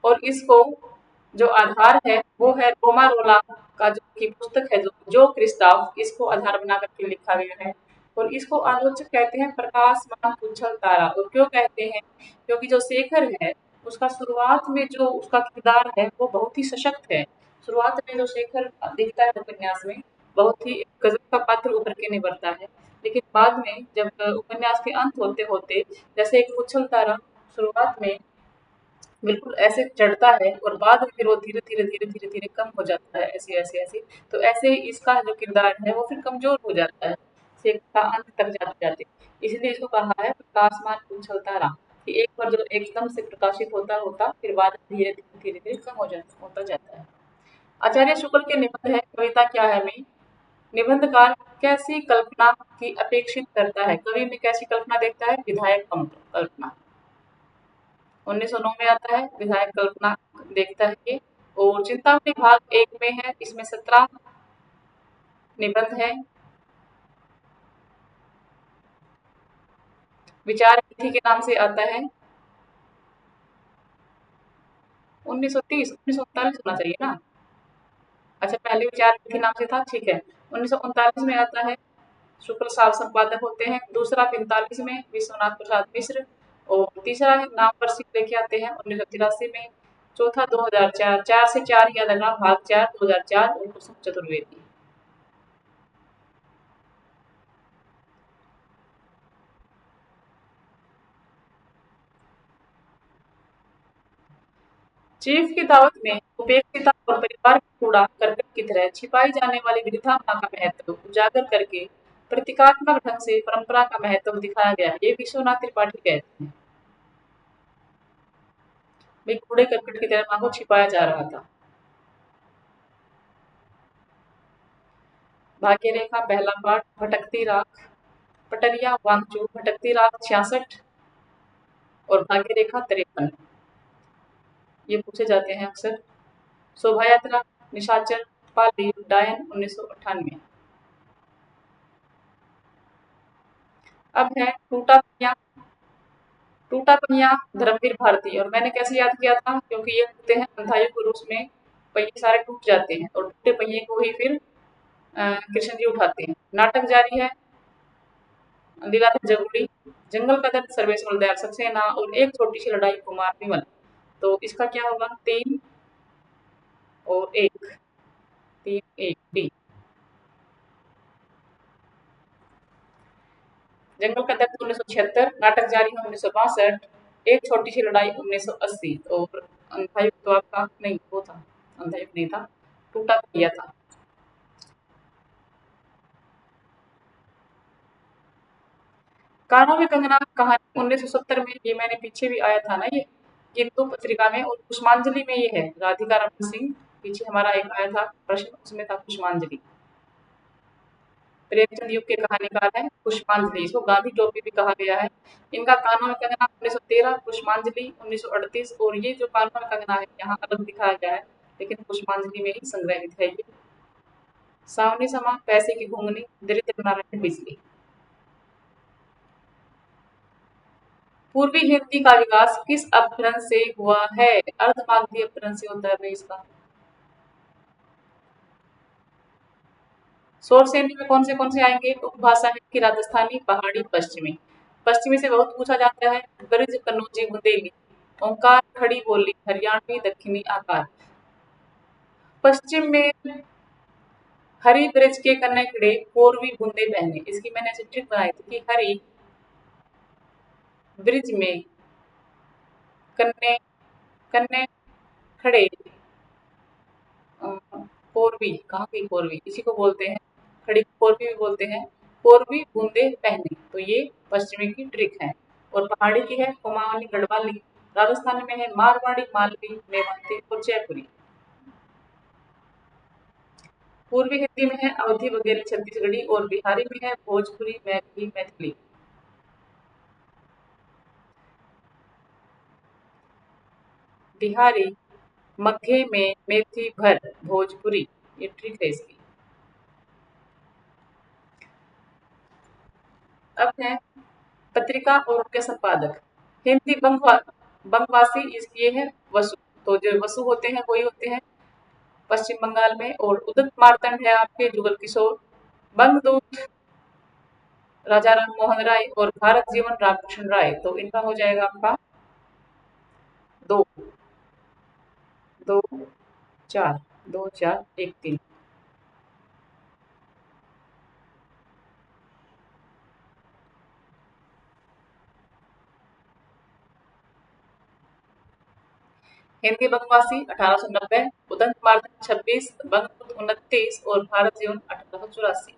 और इसको जो आधार है वो है रोमा रोला का जो की पुस्तक है, जो क्रिस्ताफ, इसको आधार बना करके लिखा गया है। और इसको आलोचक कहते हैं प्रकाशमान उज्जवल तारा। और क्यों कहते हैं? क्योंकि जो शेखर है उसका शुरुआत में जो उसका किरदार है वो बहुत ही सशक्त है। शुरुआत में जो शेखर दिखता है उपन्यास में, बहुत ही गजब का पात्र उभर के निभरता है। लेकिन बाद में जब उपन्यास के अंत होते होते, जैसे एक उछल तारा शुरुआत में बिल्कुल ऐसे चढ़ता है और बाद में फिर वो धीरे-धीरे कम हो जाता है, ऐसे-ऐसे। तो ऐसे ही इसका जो किरदार है वो फिर कमज़ोर हो जाता है, शेख का अंत तक जाते-जाते। इसलिए इसको कहा है प्रकाशमान उछल तारा, कि एक बार जो एकदम से प्रकाशित होता फिर बाद में धीरे-धीरे कम होता जाता है। आचार्य शुक्ल के निबंध है कविता क्या है में, निबंधकार कैसी कल्पना की अपेक्षित करता है? कवि में कैसी कल्पना देखता है? विधायक कल्पना। 1909 में आता है, विधायक कल्पना देखता है ये। और चिंतामणि भाग 1 में है, इसमें 17 निबंध है। विचार विधि के नाम से आता है। 1930, 1939 होना चाहिए ना। अच्छा, पहले विचार विधि नाम से था, ठीक है। 1939 में आता है, शुक्ल साहब संपादक होते हैं। दूसरा 45 में विश्वनाथ प्रसाद मिश्र। और तीसरा है नाम पर सिख लेके आते हैं 1983 में। चौथा 2004, 4 से 4 याद रखना, भाग 4 2004, और कुसुम चतुर्वेदी। चीफ की दावत में उपेक्षिता और परिवार का कूड़ा करकट की तरह छिपाई जाने वाली वृद्धा माँ का महत्व उजागर करके प्रतीकात्मक ढंग से परंपरा का महत्व दिखाया गया। ये विश्वनाथ त्रिपाठी कहते हैं। भाई कूड़े करकट की तरह माँ को छिपाया जा रहा था। भाग्य रेखा पहला पाठ, भटकती राख, पटरिया वांगचू, भटकती राख 66 और भाग्य रेखा 53, ये पूछे जाते हैं अक्सर। शोभा यात्रा, निशाचर, पाली, डायन 1998। अब है टूटा पहिया धर्मवीर भारती। और मैंने कैसे याद किया था? क्योंकि ये होते हैं अंधायु पुरुष में पहिए सारे टूट जाते हैं और टूटे पहिए को ही फिर कृष्ण जी उठाते हैं। नाटक जारी है, लीलाधर जगुड़ी, जंगल का दर्द सर्वेश्वर दयाल सक्सेना, और एक छोटी सी लड़ाई कुमार विमल। तो इसका क्या होगा? 3 और 1, 3 1 डी। जंगल का दर्द 1976, नाटक जारी है 1962, एक छोटी सी लड़ाई 1980, और अंधायुक्त तो आपका नहीं, वो था अंधायुक्त नहीं था, टूटा पहिया था। कान्हा में कंगना कहानी 1970 में, ये मैंने पीछे भी आया था ना ये हिंदू पत्रिका में। और पुष्पांजलि में ये है राधिका रमन सिंह, पीछे हमारा एक आया था प्रश्न, उसमें था पुष्पांजलि। प्रेमचंद युग के कहानीकार है पुष्पांजलि, इसको गांधी टोपी भी कहा गया है। इनका कान्हा में कंगना 1913, पुष्पांजलि 1938, और ये जो कान्हा में कंगना है यहाँ अलग दिखाया गया है, लेकिन पुष्पांजलि में ही संग्रहित है ये। सावनी समा, पैसे की घुंघनी, दरिद्र नारायण बिजली। पूर्वी हिंदी का विकास किस अपभ्रंश से हुआ है? अर्धमागधी अपभ्रंश से होता है भाई इसका। शोर श्रेणी में कौन से आएंगे? उपभाषा है कि राजस्थानी, पहाड़ी, पश्चिमी। पश्चिमी से बहुत पूछा जाता है। ब्रज, कन्नौजी, बुंदेली। ओंकार, खड़ी बोली, हरियाणवी, दक्षिणी, आकार। पश्चिम में हरि ब्रज के कन्ने खड़े, पूर्वी बूंदे बहने। इसकी मैंने ऐसे ट्रिक बनाई थी कि हरि ब्रिज में कन्ने कन्ने खड़े, पूर्वी, कहाँ की पूर्वी, इसी को बोलते हैं खड़ी पूर्वी भी बोलते हैं। पूर्वी बूंदे पहने, तो ये पश्चिमी की ट्रिक है। और पहाड़ी की है कुमाऊनी, गढ़वाली। राजस्थान में है मारवाड़ी, मालवी, मेवाती और जयपुरी। पूर्वी हिंदी में है अवधी वगैरह छत्तीसगढ़ी, और बिहारी में है भोजपुरी, मैथिली, मैथिली। बिहारी, मध्य में मेथी भर, भोजपुरी। ये ट्रिक है इसकी। अब है पत्रिका और उनके संपादक। हिंदी बंगवासी ये है वसु। तो जो वसु होते हैं वही होते हैं पश्चिम बंगाल में। और उदित मार्तंड है आपके जुगल किशोर। बंगदूत राजा राम मोहन राय, और भारत जीवन रामकृष्ण राय। तो इनका हो जाएगा आपका दो, दो, चार, दो, चार, एक, तीन। हिंदी बंगवासी 1890, उदंत मार्तंड 26, बंगबुद्ध 29 और भारत जीवन 1884।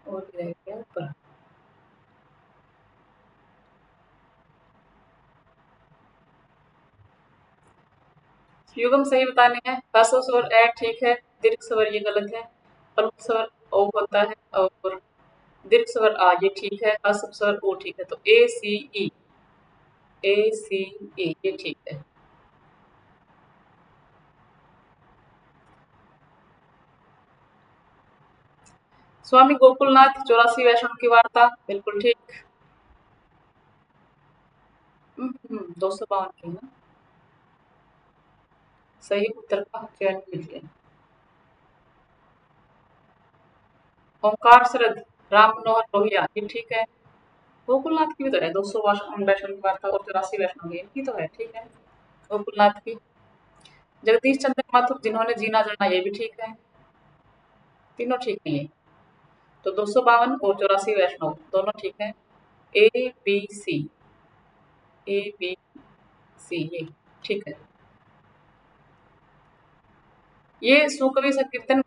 और भी रह गया ऊपर। युगम सही बताने हैं। ह्रस्व स्वर ए ठीक है, दीर्घ स्वर ये गलत है। हल्क स्वर ओ होता है, और दीर्घ स्वर आ ये ठीक है। ह्रस्व स्वर ओ ठीक है। तो ए सी ई, ए सी ई ये ठीक है। स्वामी गोकुलनाथ 84 वैष्णव की वार्ता, बिल्कुल ठीक। 252 की है ना। सही उत्तर का चयन कीजिए। ओंकार शरद, राम मनोहर लोहिया ये ठीक है। गोकुलनाथ की भी तो है 200 वैष्णव की वार्ता, और 84 वैष्णव की इनकी तो है, ठीक है। गोकुलनाथ की। जगदीश चंद्र माथुर, जिन्होंने जीना जाना, ये भी ठीक है। तीनों ठीक नहीं है। तो 252 और 84 वैष्णव दोनों ठीक है। A B C, A B C ये ठीक है। ये सुकवि संकीर्तन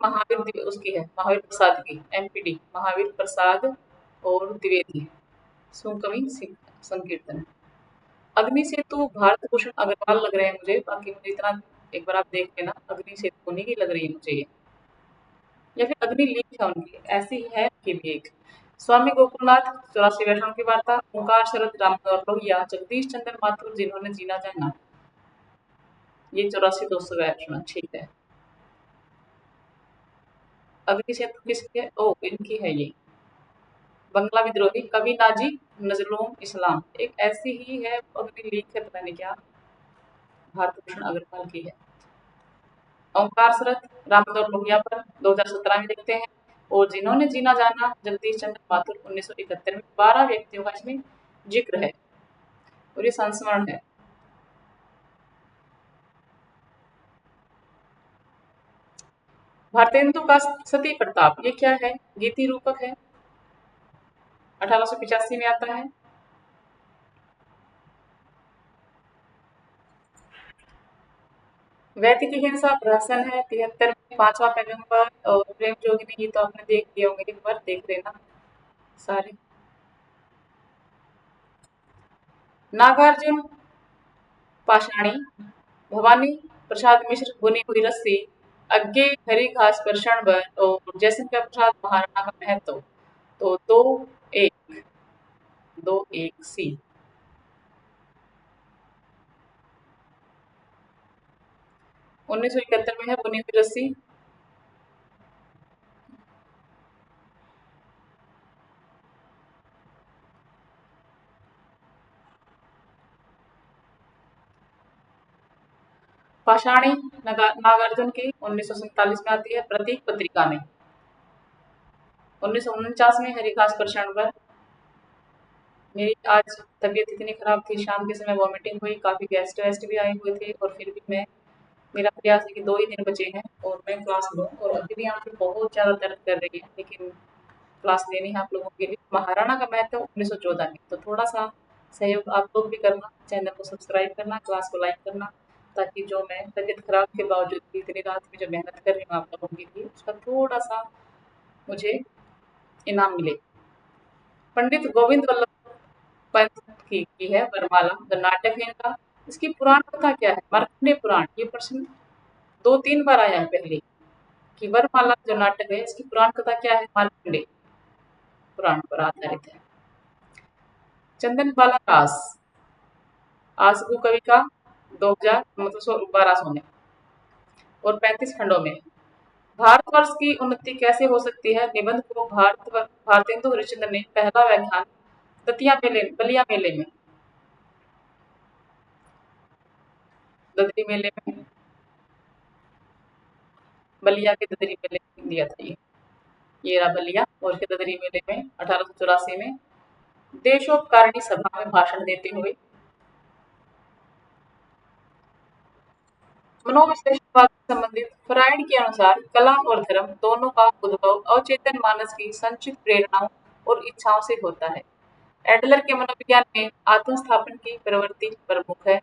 उसकी है, महावीर प्रसाद की, एमपीडी महावीर प्रसाद और द्विवेदी। सुकवि संकीर्तन। अग्नि सेतु भारत भूषण अग्रवाल लग रहे हैं मुझे, बाकी मुझे इतना एक बार आप देख लेना। अग्नि सेतु उन्हीं की लग रही है मुझे ये, या फिर अग्नि लीक है उनकी, ऐसी ही है कि भी एक। स्वामी गोकुलनाथ 84 वैष्णव की वार्ता, ओंकार शरद, रामनौर लोहिया, जगदीश चंद्र माथुर, जिन्होंने जीना जाना, ये 84 200 वैष्णव ठीक है। अग्नि सेतु किसकी है? ओ इनकी है ये। बंगला विद्रोही कवि नाजी नजरुल इस्लाम, एक ऐसी ही है अग्नि लीक है, पता नहीं क्या, भारत भूषण अग्रवाल की है। ओंकार शरद रामदौर लोहिया पर 2017 में देखते हैं। और जिन्होंने जीना जाना, जगदीश चंद्र माथुर 1971 में। 12 व्यक्तियों का इसमें जिक्र है, और ये संस्मरण है। भारतेंदु का सती प्रताप, ये क्या है? गीति रूपक है, 1885 में आता है। वैदिक हिंसा प्रहसन है 73 में। पांचवा पैगंबर और प्रेम जोगिनी, ये तो आपने देख लिया होंगे, एक बार देख लेना सारे। नागार्जुन पाषाणी, भवानी प्रसाद मिश्र, बुनी हुई रस्सी, अज्ञे हरी घास पर क्षण भर, और जयशंकर प्रसाद महाराणा का महत्व। तो दो एक, दो एक सी। 1971 में है बुनी हुई रस्सी। पाषाणी नागार्जुन की 1947 में आती है। प्रतीक पत्रिका में 1949 में हरिदास प्रसन्न पर। मेरी आज तबीयत इतनी खराब थी, शाम के समय वॉमिटिंग हुई, काफ़ी गेस्ट वेस्ट भी आए हुए थे और फिर भी मैं मेरा प्रयास है कि 2 ही दिन बचे हैं और मैं क्लास लूँ और अभी भी आँखें बहुत ज़्यादा दर्द कर रही हैं, लेकिन क्लास लेनी है आप लोगों के लिए। महाराणा का मैथ है 1914 में, तो थोड़ा-सा सहयोग आप लोग भी करना, चैनल को सब्सक्राइब करना, क्लास को लाइक करना, ताकि जो मैं तबीयत खराब के बावजूद भी इतनी रात में जो मेहनत कर रही हूँ आप लोगों के लिए, उसका थोड़ा-सा मुझे इनाम मिले। पंडित गोविंद वल्लभ पंत की है वरमाला, जो नाटक है इनका। इसकी पुराण कथा क्या है? मार्कंडेय पुराण। ये प्रश्न 2-3 बार आया है पहले कि वरमाला जो नाटक है इसकी पुराण कथा क्या है? मार्कंडेय पुराण पर आधारित है। चंदन बाला दास आसगु कवि का 2000 मतलब 1200 में और 35 खंडों में। भारतवर्ष की उन्नति कैसे हो सकती है? निबंध को भारतेंदु हरिश्चंद्र ने पहला व्याख्यान बलिया मेले में ददरी मेले में बलिया के ददरी मेले में दिया था ये रहा बलिया और के ददरी मेले में 1884 में देशोपकारिणी सभा में भाषण देते हुए। मनोविश्लेषणवाद से संबंधित फ्रायड के अनुसार कला और धर्म दोनों का उद्भव अचेतन मानस की संचित प्रेरणाओं और इच्छाओं से होता है। एडलर के मनोविज्ञान में आत्मस्थापन की प्रवृत्ति प्रमुख है।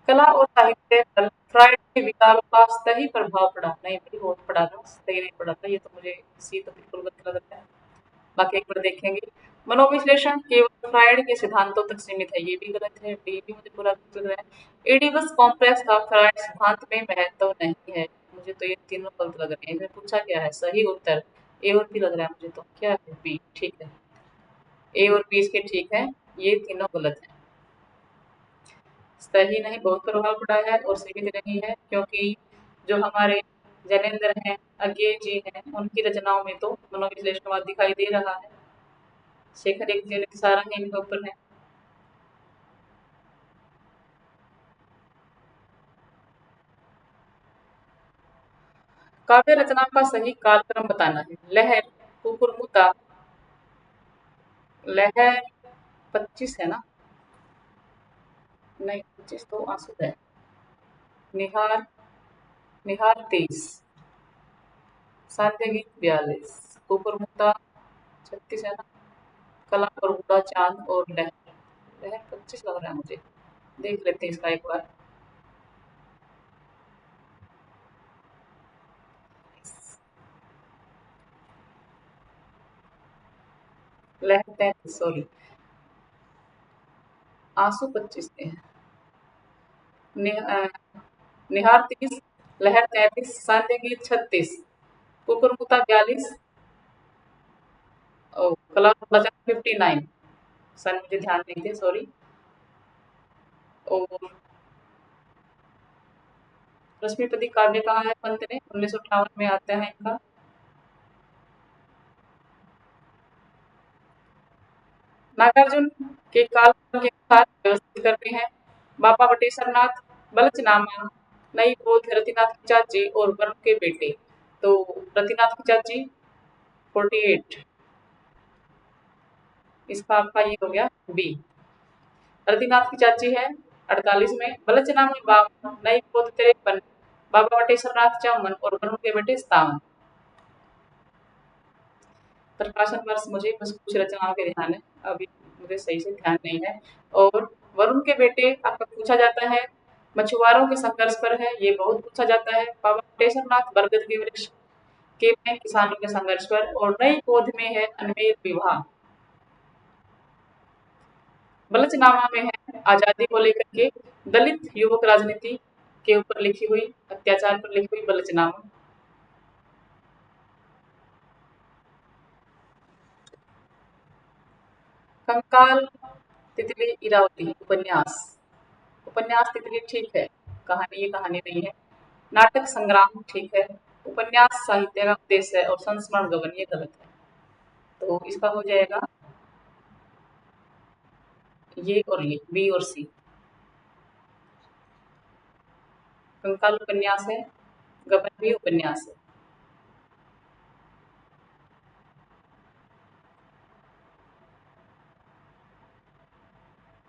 कला और साहित्य पर फ्रायड के विचारों का सही प्रभाव पड़ा। नहीं भाई बहुत पड़ा था, सही नहीं पड़ा था, ये तो मुझे सी तो बिल्कुल गलत लग रहा है। बाकी एक बार देखेंगे। मनोविश्लेषण केवल फ्रायड के सिद्धांतों तक सीमित है, ये भी गलत है, डी भी मुझे पूरा गलत लग रहा है। एडिपस कॉम्प्लेक्स का फ्रायड सिद्धांत में महत्व नहीं है। मुझे तो ये तीनों गलत लग रहे हैं। इसमें पूछा क्या है? सही उत्तर ए और बी लग रहा है मुझे, तो क्या है? बी ठीक है। ए और बी इसके ठीक है, ये तीनों गलत है। सही नहीं, बहुत प्रभाव पड़ा है और सीमित नहीं है, क्योंकि जो हमारे जैनेंद्र हैं, अज्ञे जी हैं, उनकी रचनाओं में तो मनोविश्लेषणवाद दिखाई दे रहा है। शेखर एक जैन सारा है इनके ऊपर है। काव्य रचना का सही कालक्रम बताना है। लहर, कुकुरमुता, लहर 25 है ना? नहीं 25 तो आंसू है। निहार निहार 23, सांध्य गीत 42, कुकुरमुता 36 है ना? कला और बूढ़ा चांद और लहर, लहर 25 लग रहा है मुझे। देख लेते हैं इसका एक बार। लहर 33, सॉरी, आंसू 25 के हैं। निहार 30, लहर 33, सांध्य गीत 36, कुकुरमुता 42 और कला 59। सन मुझे ध्यान नहीं थे, सॉरी। और रश्मिपति काव्य कहा है पंत ने? 1958 में आता है इनका। नागार्जुन के काल के अनुसार व्यवस्थित करते हैं। बाबा बटेश्वर नाथ, बलचनामा, नई बोध, रतिनाथ की चाची और वरुण के बेटे। तो रतिनाथ की चाची 48, इसका आपका ये हो गया बी। रतिनाथ की चाची है 48 में, बलचनामा 52, नई बोध 53, बाबा बटेश्वर नाथ 54 और वरुण के बेटे 57। प्रकाशन वर्ष मुझे बस कुछ रचनाओं के ध्यान है, अभी मुझे सही से ध्यान नहीं है। और वरुण के बेटे आपका पूछा जाता है, मछुआरों के संघर्ष पर है, ये बहुत पूछा जाता है। बाबा बटेश्वर नाथ बरगद के वृक्ष के में किसानों के संघर्ष पर। और नई पौध में है अनमेल विवाह। बलचनामा में है आजादी को लेकर के दलित युवक राजनीति के ऊपर लिखी हुई, अत्याचार पर लिखी हुई बलचनामा। कंकाल तितली इरावती उपन्यास, उपन्यास तितली ठीक है, कहानी ये कहानी नहीं है। नाटक संग्राम ठीक है। उपन्यास साहित्य का उद्देश्य है और संस्मरण गबन ये गलत है। तो इसका हो जाएगा ये और ये, बी और सी। कंकाल उपन्यास है, गबन भी उपन्यास है।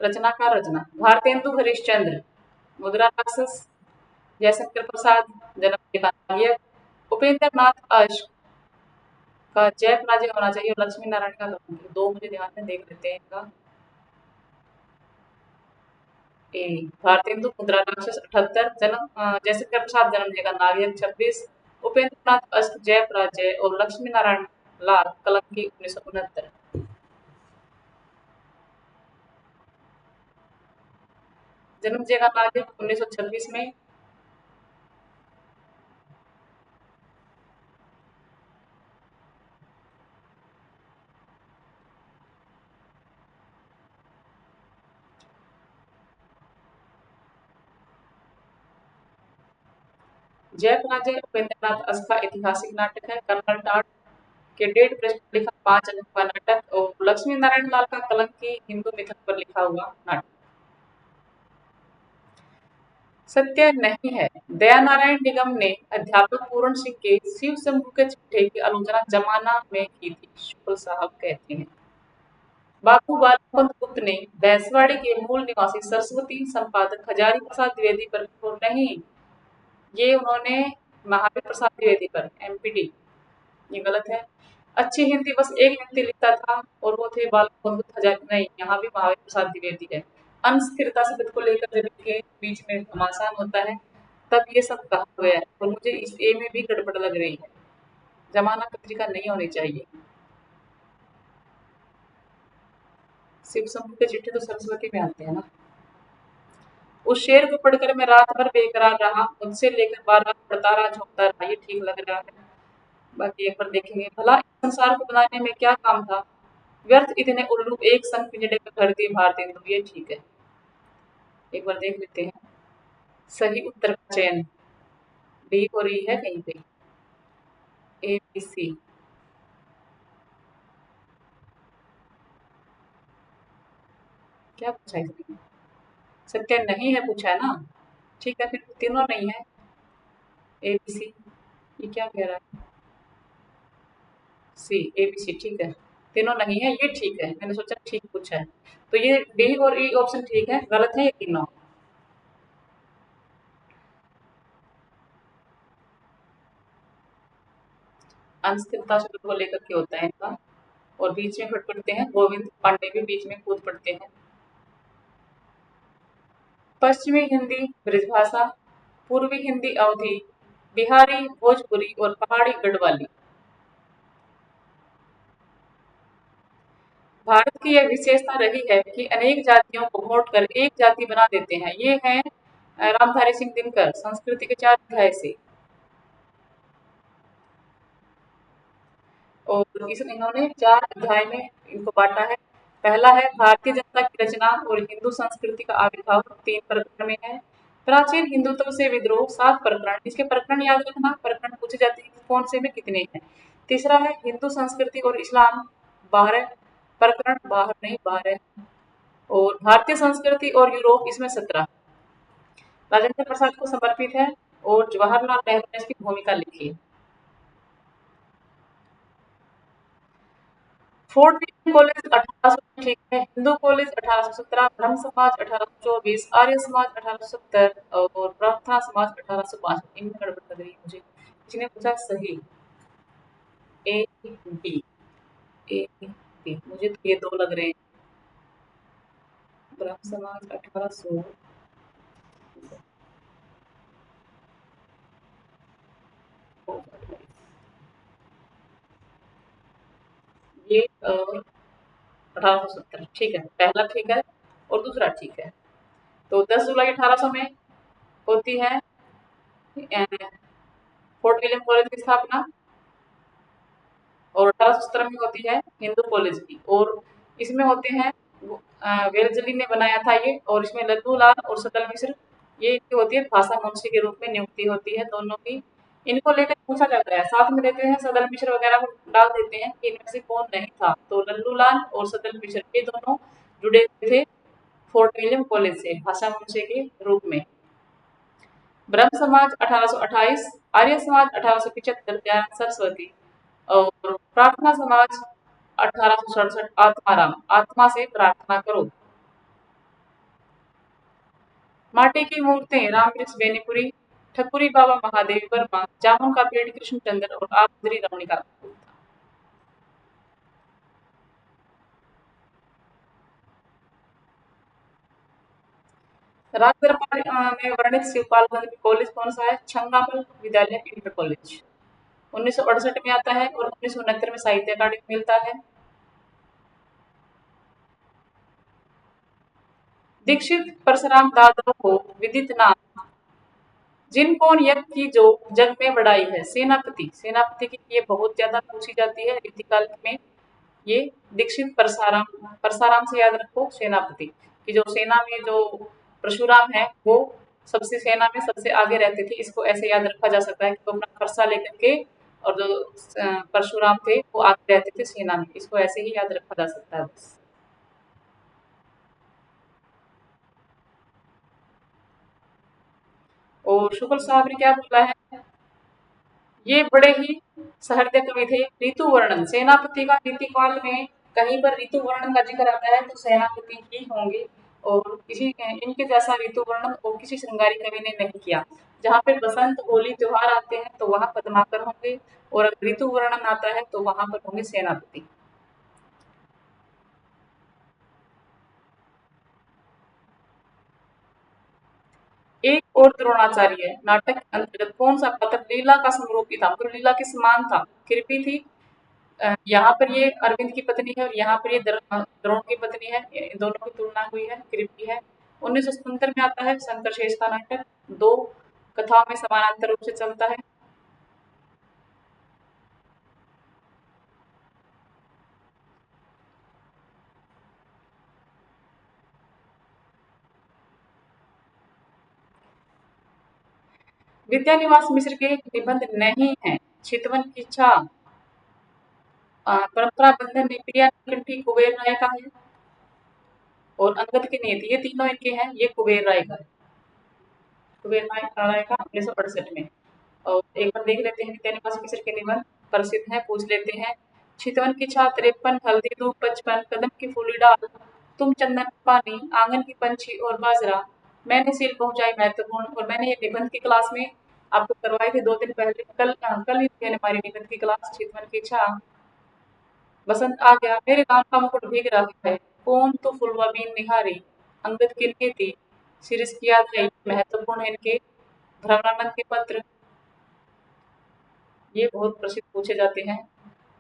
रचनाकार रचना भारतेंदु हरिश्चंद्र, मुद्रा राक्षस, जयशंकर प्रसाद, जन्म के नायक, उपेंद्र नाथ अश्क का जय पराजय होना चाहिए और लक्ष्मी नारायण का कलंक। दो मुझे ध्यान में देख लेते हैं इनका। ए भारतेंदु मुद्रा राक्षस 78, जन्म जयशंकर प्रसाद जन्म जगह नारियल 26, उपेंद्र नाथ अष्ट जय पराजय और लक्ष्मी नारायण लाल कलंकी 1969। जन्म जगह नारियल 1926 में। जय पराजय उपेंद्र नाथ अष्ट का ऐतिहासिक नाटक है। कर्नल टाट के 1.5 पृष्ठ पर लिखा 5 अंक का नाटक और लक्ष्मी नारायण लाल का कलंकी हिंदू मिथक पर लिखा हुआ नाटक। सत्य नहीं है। दयानारायण निगम ने अध्यापक पूर्ण सिंह के शिव शंभू के चिट्ठे की आलोचना जमाना में की थी, शुक्ल साहब कहते हैं। बाबू बालपंत गुप्त ने भैंसवाड़ी के मूल निवासी सरस्वती संपादक हजारी प्रसाद द्विवेदी पर नहीं, ये उन्होंने महावीर प्रसाद द्विवेदी पर एमपीडी, ये गलत है। अच्छी हिंदी बस एक व्यक्ति लिखता था और वो थे बालबंधु हजारी, नहीं, यहाँ भी महावीर प्रसाद द्विवेदी है। अनस्थिरता शब्द को लेकर जब इनके बीच में घमासान होता है तब ये सब कहा गया है और मुझे इस ए में भी गड़बड़ लग रही है। जमाना पत्रिका नहीं होनी चाहिए। शिव शंभू के चिट्ठे तो सरस्वती में आते हैं ना। उस शेर को पढ़कर मैं रात भर बेकरार रहा, मुझसे लेकर बार बार पढ़ता रहा, झोंकता रहा, ये ठीक लग रहा है। बाकी एक बार देखेंगे भला इस संसार को बनाने में क्या काम था, व्यर्थ इतने उल्लू एक संग पिंजड़े में भर दिए भारतेंदु, ये ठीक है। एक बार देख लेते हैं सही उत्तर का चयन। डी हो रही है कहीं पे, ए बी सी। क्या पूछा है इसमें? सत्य नहीं है पूछा है ना, ठीक है, फिर तीनों नहीं है। ए बी सी, ये क्या कह रहा है? सी, ए बी सी, ठीक है, तीनों नहीं है, ये ठीक है, मैंने सोचा ठीक पूछा है। तो ये डी और ई ऑप्शन ठीक है, गलत है ये तीनों। अनस्थिरता शब्द को लेकर के होता है इनका और बीच में फट पड़ते हैं, गोविंद पांडे भी बीच में कूद पड़ते हैं। पश्चिमी हिंदी ब्रजभाषा, पूर्वी हिंदी अवधी, बिहारी भोजपुरी और पहाड़ी गढ़वाली। भारत की यह विशेषता रही है कि अनेक जातियों को वोट कर एक जाति बना देते हैं। ये हैं रामधारी सिंह दिनकर, संस्कृति के 4 अध्याय से। और इस इन्होंने 4 अध्याय में इनको बांटा है। पहला है भारतीय जनता की रचना और हिंदू संस्कृति का आविर्भाव, 3 प्रकरण में है। प्राचीन हिंदुत्व से विद्रोह, 7 प्रकरण, इसके प्रकरण याद रखना, प्रकरण पूछे जाते हैं कौन से में कितने हैं। तीसरा है हिंदू संस्कृति और इस्लाम, 12 प्रकरण, 12 नहीं 12। और भारतीय संस्कृति और यूरोप, इसमें 17। राजेंद्र प्रसाद को समर्पित है और जवाहरलाल नेहरू ने इसकी भूमिका लिखी है। फोर्ट विलियम कॉलेज 1800, ठीक है। हिंदू कॉलेज 1817, ब्रह्म समाज 1824, आर्य समाज 1870 और प्रार्थना समाज 1805। इनमें गड़बड़ लग रही है मुझे। इसने पूछा सही, ए बी, ए बी, मुझे तो ये 2 लग रहे हैं। ब्रह्म समाज 1800, ये 1870, ठीक है, पहला ठीक है और दूसरा ठीक है। तो 10 जुलाई 1800 में होती है फोर्ट विलियम कॉलेज की स्थापना और 1817 में होती है हिंदू कॉलेज की। और इसमें होते हैं वेलजली ने बनाया था ये, और इसमें लल्लू लाल और सदल मिश्र, ये इनकी होती है भाषा मंत्री के रूप में नियुक्ति होती है दोनों की। इनको लेकर पूछा जाता है, साथ में देते हैं सदल मिश्र वगैरह को डाल देते हैं कि इनमें से कौन नहीं था। तो लल्लू लाल और सदल मिश्र ये दोनों जुड़े हुए थे फोर्ट विलियम कॉलेज से भाषा मंत्री के रूप में। ब्रह्म समाज 1828, आर्य समाज 1875, दयानंद सरस्वती और प्रार्थना समाज 1867, आत्माराम, आत्मा से प्रार्थना करो। माटी की मूर्तें रामकृष्ण बेनीपुरी, ठकुरी बाबा महादेव वर्मा, जामुन का पेड़ कृष्णचंद्र और आबुद्री रमणी का। राजदरबार में वर्णित शिवपालगंज कॉलेज कौन सा है? छंगामल विद्यालय इंटर कॉलेज। 1968 में आता है और 1969 में साहित्य अकादमी मिलता है। दीक्षित परशुराम दादव को विदित नाम जिन कौन यज्ञ की जो जग में बढ़ाई है? सेनापति। सेनापति की ये बहुत ज्यादा पूछी जाती है रीतिकाल में। ये दीक्षित परसाराम, परसाराम से याद रखो सेनापति कि जो सेना में जो परशुराम है वो सबसे सेना में सबसे आगे रहते थे। इसको ऐसे याद रखा जा सकता है कि वो अपना फरसा लेकर के और जो परशुराम थे वो आगे रहते थे सेना में। इसको ऐसे ही याद रखा जा सकता है बस। और शुक्ल साहब ने क्या बोला है? ये बड़े ही सहृदय कवि थे। ऋतु वर्णन, सेनापति का रीतिकाल में कहीं पर ऋतु वर्णन का जिक्र आता है तो सेनापति ही होंगे। और किसी इनके जैसा ऋतु वर्णन और किसी श्रृंगारी कवि ने नहीं किया। जहाँ पे बसंत होली त्योहार आते हैं तो वहां पद्माकर होंगे और अगर ऋतु वर्णन आता है तो वहां पर होंगे सेनापति। एक और द्रोणाचार्य है नाटक के अंतर्गत कौन सा पात्र लीला का समरूपी था? तो लीला के समान था, कृपी थी। यहाँ पर ये अरविंद की पत्नी है और यहाँ पर ये द्रोण की पत्नी है। दोनों की तुलना हुई है, कृपी है। 1977 में आता है शंकर शेष का नाटक। दो कथाओं में समानांतर रूप से चलता है। विद्यानिवास मिश्र के निबंध नहीं है। चितवन की इच्छा, परंपरा बंधन ने प्रिया नीलकंठी कुबेर राय का है और अंगद की नीति, ये तीनों इनके हैं। ये कुबेर राय का है। कुबेर राय का 1968 में। और एक बार देख लेते हैं विद्यानिवास मिश्र के निबंध प्रसिद्ध है, पूछ लेते हैं। चितवन की छा 53, हल्दी दूध 55, कदम की फूली डाल, तुम चंदन पानी, आंगन की पंछी और बाजरा, मैंने सील पहुंचाई महत्वपूर्ण। और मैंने ये निबंध की क्लास में आपको करवाए थे 2 दिन पहले। कल ही थी हमारी निबंध की क्लास। चितवन की छा, बसंत आ गया, मेरे गांव का मुकुट भीग रहा है, कौन तो फुलवा बीन निहारी, अंगद की नीति, सिरिस की याद आई, महत्वपूर्ण है इनके। भ्रमरानंद के पत्र, ये बहुत प्रसिद्ध पूछे जाते हैं।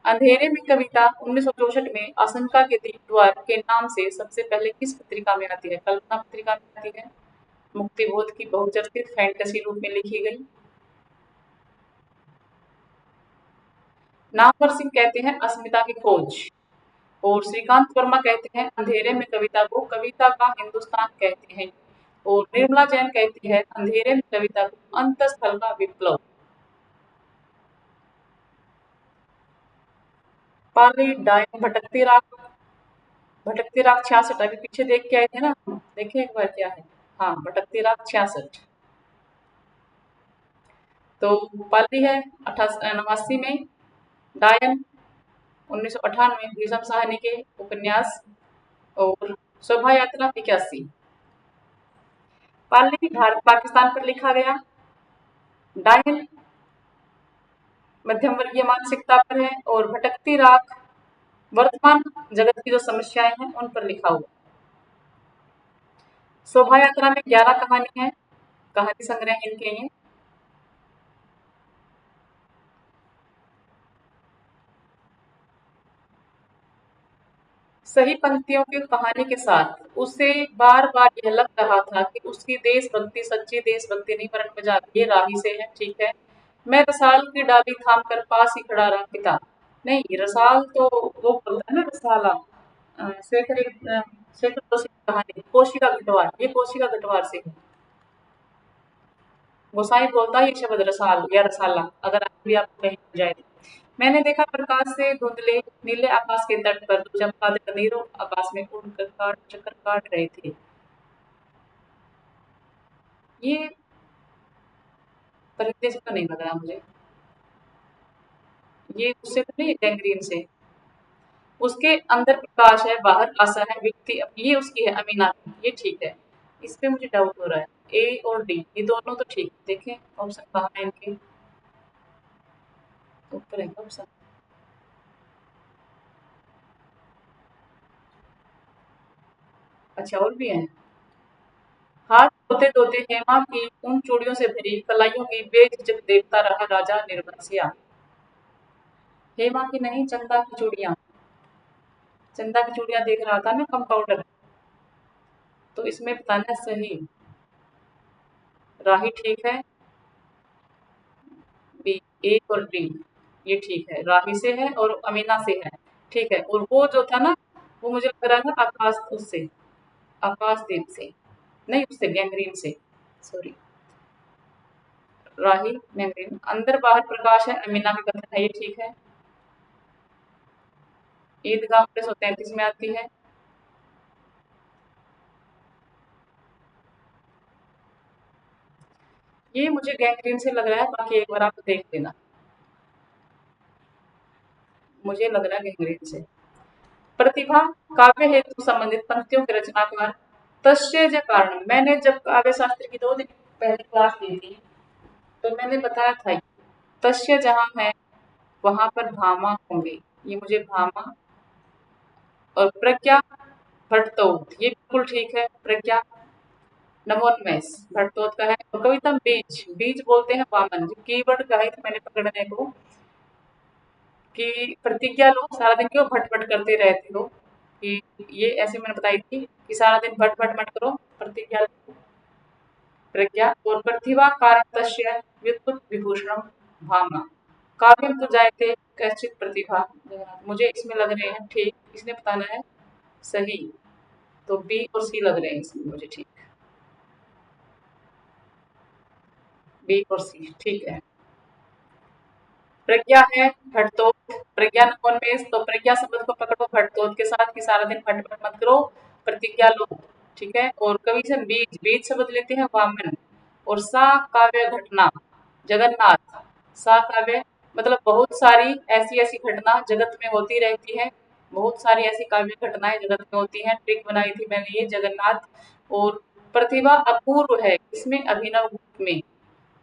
अंधेरे में कविता 1964 में आशंका के दीप द्वार के नाम से सबसे पहले किस पत्रिका में आती है? कल्पना पत्रिका में आती है। मुक्तिबोध की बहुचर्चित फैंटेसी रूप में लिखी गई। नामवर सिंह कहते हैं अस्मिता की खोज और श्रीकांत वर्मा कहते हैं अंधेरे में कविता को कविता का हिंदुस्तान कहते हैं। और निर्मला जैन कहती है अंधेरे में कविता को अंतस्थल का विप्लव। पाली डायन भटकती राग 66, अभी पीछे देख के आए थे ना, देखे एक बार क्या है। हाँ, भटकती राग 66। तो पाली है 88 में, डायन 1998 भीषम साहनी के उपन्यास और शोभा यात्रा 81। पाली भारत पाकिस्तान पर लिखा गया, डायन मध्यम वर्गीय मानसिकता पर है और भटकती राग वर्तमान जगत की जो समस्याएं हैं उन पर लिखा हुआ। शोभा यात्रा में 11 कहानी है, कहानी संग्रह इनके ये। सही पंक्तियों की कहानी के साथ उसे बार बार यह लग रहा था कि उसकी देशभक्ति सच्ची देशभक्ति नहीं वरन मजाक, ये राही से है। ठीक है। मैं रसाल की डाली थाम कर पास ही खड़ा रहा पिता। नहीं, रसाल तो वो बोलता है ना रसाला, शेखर जोशी की कहानी कोशिका गटवार, ये कोशिका गटवार से है। गोसाई बोलता है ये शब्द रसाल या रसाला, अगर आज भी आपको कहीं मिल जाए तो। मैंने देखा प्रकाश से धुंधले नीले आकाश के तट पर दो चमगादड़ अनेरों आकाश में उड़कर चक्कर काट रहे थे। ये पर हिंदी से तो नहीं लग रहा मुझे। ये उससे तो नहीं है गैंग्रीन से। उसके अंदर प्रकाश है, बाहर आशा है, व्यक्ति ये उसकी है अमीना की, ये ठीक है। इस पे मुझे डाउट हो रहा है। ए और डी ये दोनों तो ठीक, देखें ऑप्शन कहाँ है इनके, ऊपर है ऑप्शन। अच्छा और भी है। हाथ धोते धोते हेमा की उन चूड़ियों से भरी कलाइयों की बेझिझक देखता रहा राजा निर्बंसिया। हेमा की नहीं, चंदा की चूड़ियां। चंदा की चूड़ियां देख रहा था ना कंपाउंडर। तो इसमें बताना है सही। राही ठीक है, बी, ए और डी ये ठीक है। राही से है और अमीना से है, ठीक है। और वो जो था ना, वो मुझे लग रहा था आकाश उससे, आकाशदीप से, नहीं उससे गैंग्रीन से, सॉरी। राही गैंग्रीन, अंदर बाहर प्रकाश है, अमीना का कथन है, ये ठीक है। ईदगाह 1933 में आती है। ये मुझे गैंग्रीन से लग रहा है, बाकी एक बार आप देख लेना। मुझे लग रहा है गैंग्रीन से। प्रतिभा काव्य हेतु संबंधित पंक्तियों के रचनाकार। तस्य कारण, मैंने जब काव्य शास्त्र की 2 दिन पहले क्लास ली थी तो मैंने बताया था तस्य जहाँ है वहां पर भामा होंगे, ये मुझे भामा। और प्रज्ञा भट्टोत ये बिल्कुल ठीक है। प्रज्ञा नवोन्मेष भट्टोत का है। और कविता बीज, बीज बोलते हैं वामन, जो कीवर्ड का है तो मैंने पकड़ने को कि प्रतिज्ञा लो सारा दिन क्यों भट भट करते रहते हो, कि ये ऐसे मैंने बताई थी कि सारा दिन भट भट मत करो, प्रतिज्ञा लो। प्रज्ञा और प्रतिभा कारणतस्य व्युत्पत्त विभूषणम भावना। काव्यम तो जायते कैचित प्रतिभा। मुझे इसमें लग रहे हैं ठीक, इसने बताना है सही। तो बी और सी लग रहे हैं इसमें मुझे ठीक। बी और सी ठीक है। प्रज्ञा है भटतोत, प्रज्ञा नवोन्मेष, तो प्रज्ञा शब्द को पकड़ो भटतोत के साथ कि सारा दिन भट भट मत करो, प्रतिज्ञा लो, ठीक है। और कवि से बीज, बीज शब्द लेते हैं वामन। और सा काव्य घटना जगन्नाथ। सा काव्य मतलब बहुत सारी ऐसी ऐसी घटना जगत में होती रहती है, बहुत सारी ऐसी काव्य घटनाएं जगत में होती हैं, ट्रिक बनाई थी मैंने ये जगन्नाथ। और प्रतिभा अपूर्व है, इसमें अभिनव गुप्त में।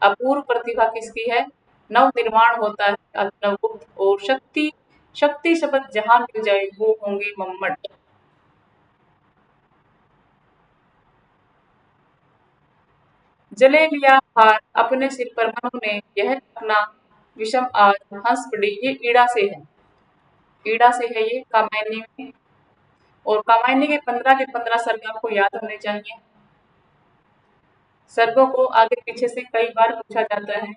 अपूर्व प्रतिभा किसकी है, नव निर्माण होता है अभिनव गुप्त। और शक्ति, शक्ति शब्द जहां मिल जाए वो होंगे मम्मट। जले लिया हार अपने सिर पर मनु ने, यह अपना विषम आज हंस पड़ी, ये ईड़ा से है। ईड़ा से है ये कामायनी में। और कामायनी के 15 सर्ग आपको याद होने चाहिए। सर्गों को आगे पीछे से कई बार पूछा जाता है।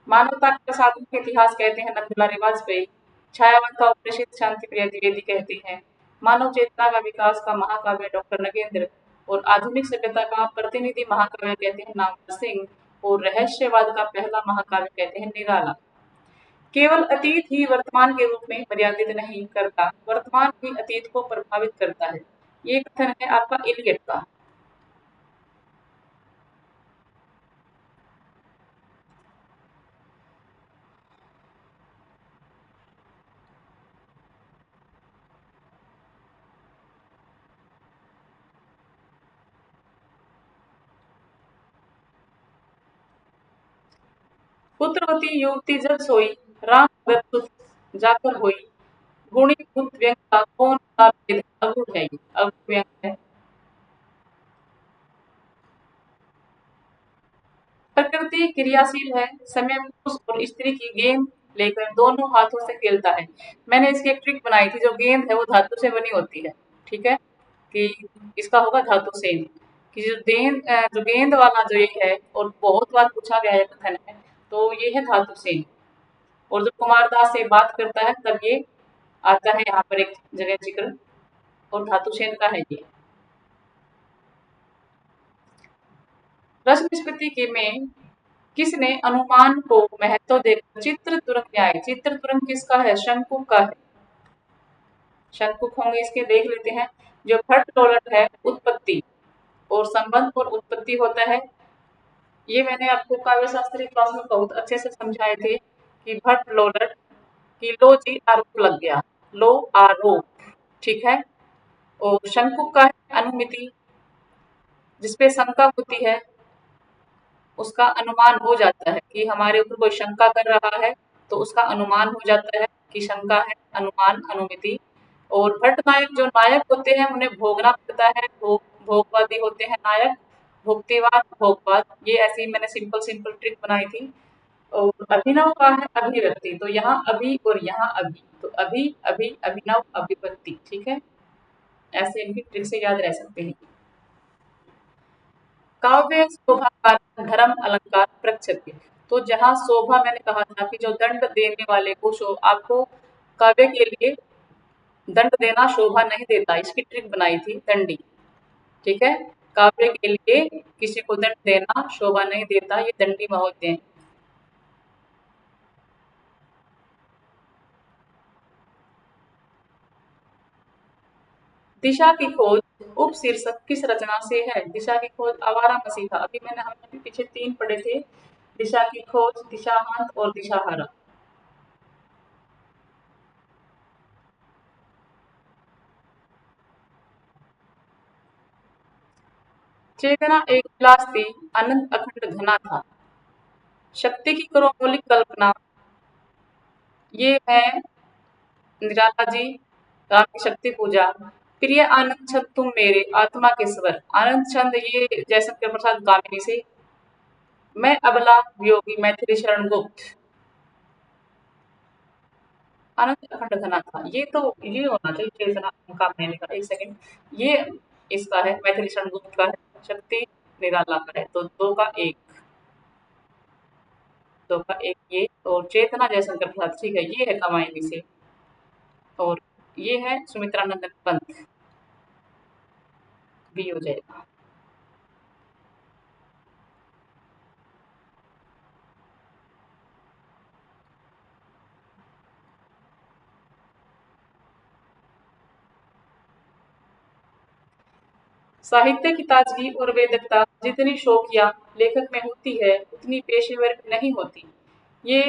मानवता के साधन के इतिहास कहते हैं नंदलाल वाजपेयी। छायावत का उपनिषद शांति प्रिया द्विवेदी कहती हैं। मानव चेतना का विकास का महाकाव्य डॉक्टर नगेंद्र। और आधुनिक सभ्यता का प्रतिनिधि महाकाव्य कहते हैं नामवर सिंह। और रहस्यवाद का पहला महाकाव्य कहते हैं निराला। केवल अतीत ही वर्तमान के रूप में मर्यादित नहीं करता, वर्तमान भी अतीत को प्रभावित करता है। ये कथन है आपका इलियट का। पुत्रवती युवती जब सोई, राम भगत सुत जाकर होई। गुणी भूत व्यंग का कौन सा भेद, अगुण है ये, अगुण व्यंग है। प्रकृति क्रियाशील है, समय पुरुष और स्त्री की गेंद लेकर दोनों हाथों से खेलता है। मैंने इसकी एक ट्रिक बनाई थी, जो गेंद है वो धातु से बनी होती है, ठीक है। कि इसका होगा धातु सेन, कि जो गेंद वाला जो ये है, और बहुत बार पूछा गया है कथन है, तो ये है धातु सेन। और जब कुमारदास से बात करता है तब ये आता है यहाँ पर एक जगह जिक्र, और धातु सेन का है ये। रस निष्पत्ति के में किसने अनुमान को महत्व देकर चित्र तुरंग न्याय, चित्र तुरंग किसका है, शंकु का है। शंकुक होंगे इसके, देख लेते हैं। जो भट्ट लोलट है उत्पत्ति, और संबंध और उत्पत्ति होता है ये मैंने आपको काव्य शास्त्री क्लास में बहुत अच्छे से समझाए थे कि भट लोलट कि लो जी आरोप लग गया, लो आरोप, ठीक है। और शंकु का है अनुमिति, जिसपे शंका होती है उसका अनुमान हो जाता है कि हमारे ऊपर कोई शंका कर रहा है, तो उसका अनुमान हो जाता है कि शंका है, अनुमान, अनुमिति। और भट्ट नायक जो नायक होते हैं उन्हें भोगना पड़ता है, भोगवादी होते हैं नायक, भोक्तिवाद, भोगवाद। ये ऐसी मैंने सिंपल सिंपल ट्रिक बनाई थी। और अभिनव का है अभिव्यक्ति, तो यहाँ अभी और यहाँ अभी, तो अभी, अभी, अभिनव, अभिव्यक्ति, ठीक है। ऐसे इनकी ट्रिक से याद रह सकते हैं। काव्य शोभा कारण धर्म अलंकार प्रक्षेप्य। तो जहाँ शोभा मैंने कहा था कि जो दंड देने वाले को आपको काव्य के लिए दंड देना शोभा नहीं देता, इसकी ट्रिक बनाई थी दंडी, ठीक है। काव्य के लिए किसी को दंड देना शोभा नहीं देता, ये दंडी महोदय हैं। दिशा की खोज उप शीर्षक किस रचना से है? दिशा की खोज आवारा मसीहा, अभी हमने पीछे 3 पढ़े थे, दिशा की खोज, दिशाहांत और दिशाहारा। चेतना एक विलास थी, अनंत अखंड घना था। शक्ति की करो मौलिक कल्पना, ये है निराला जी, राम की शक्ति पूजा। प्रिय आनंद छंद तुम मेरे आत्मा के स्वर, आनंद छंद ये जयशंकर प्रसाद गामिनी से। मैं अबला वियोगी मैथिली शरण गुप्त, आनंद अखंड घना था। ये होना चाहिए चेतना का, मैंने का एक सेकंड, ये इसका है मैथिली शरण गुप्त का है, शक्ति निराला का है, तो दो का एक ये। और चेतना जयशंकर प्रसाद, ठीक है, ये है कामायनी से। और ये है सुमित्रानंदन पंत, बी हो जाएगा। साहित्य की ताजगी और वेदकता जितनी शौकिया लेखक में होती है उतनी पेशेवर नहीं होती। ये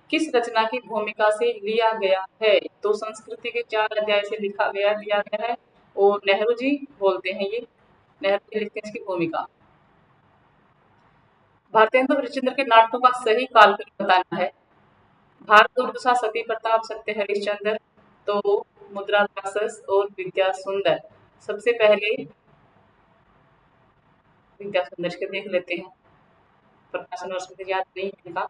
किस रचना की भूमिका से लिया गया है? तो संस्कृति के 4 अध्याय से दिया गया है। और नेहरू जी बोलते हैं ये, नेहरू जी लिखते हैं इसकी भूमिका। भारतेंदु हरिश्चंद्र के नाटकों का सही कालखंड बताना है। भारत दुर्दशा, सती प्रताप, सत्य हरिश्चंद्र, तो मुद्रा राक्षस और विद्या सुंदर। सबसे पहले विद्या सुंदर के देख लेते हैं, प्रकाशन वर्ष मुझे याद नहीं है इनका।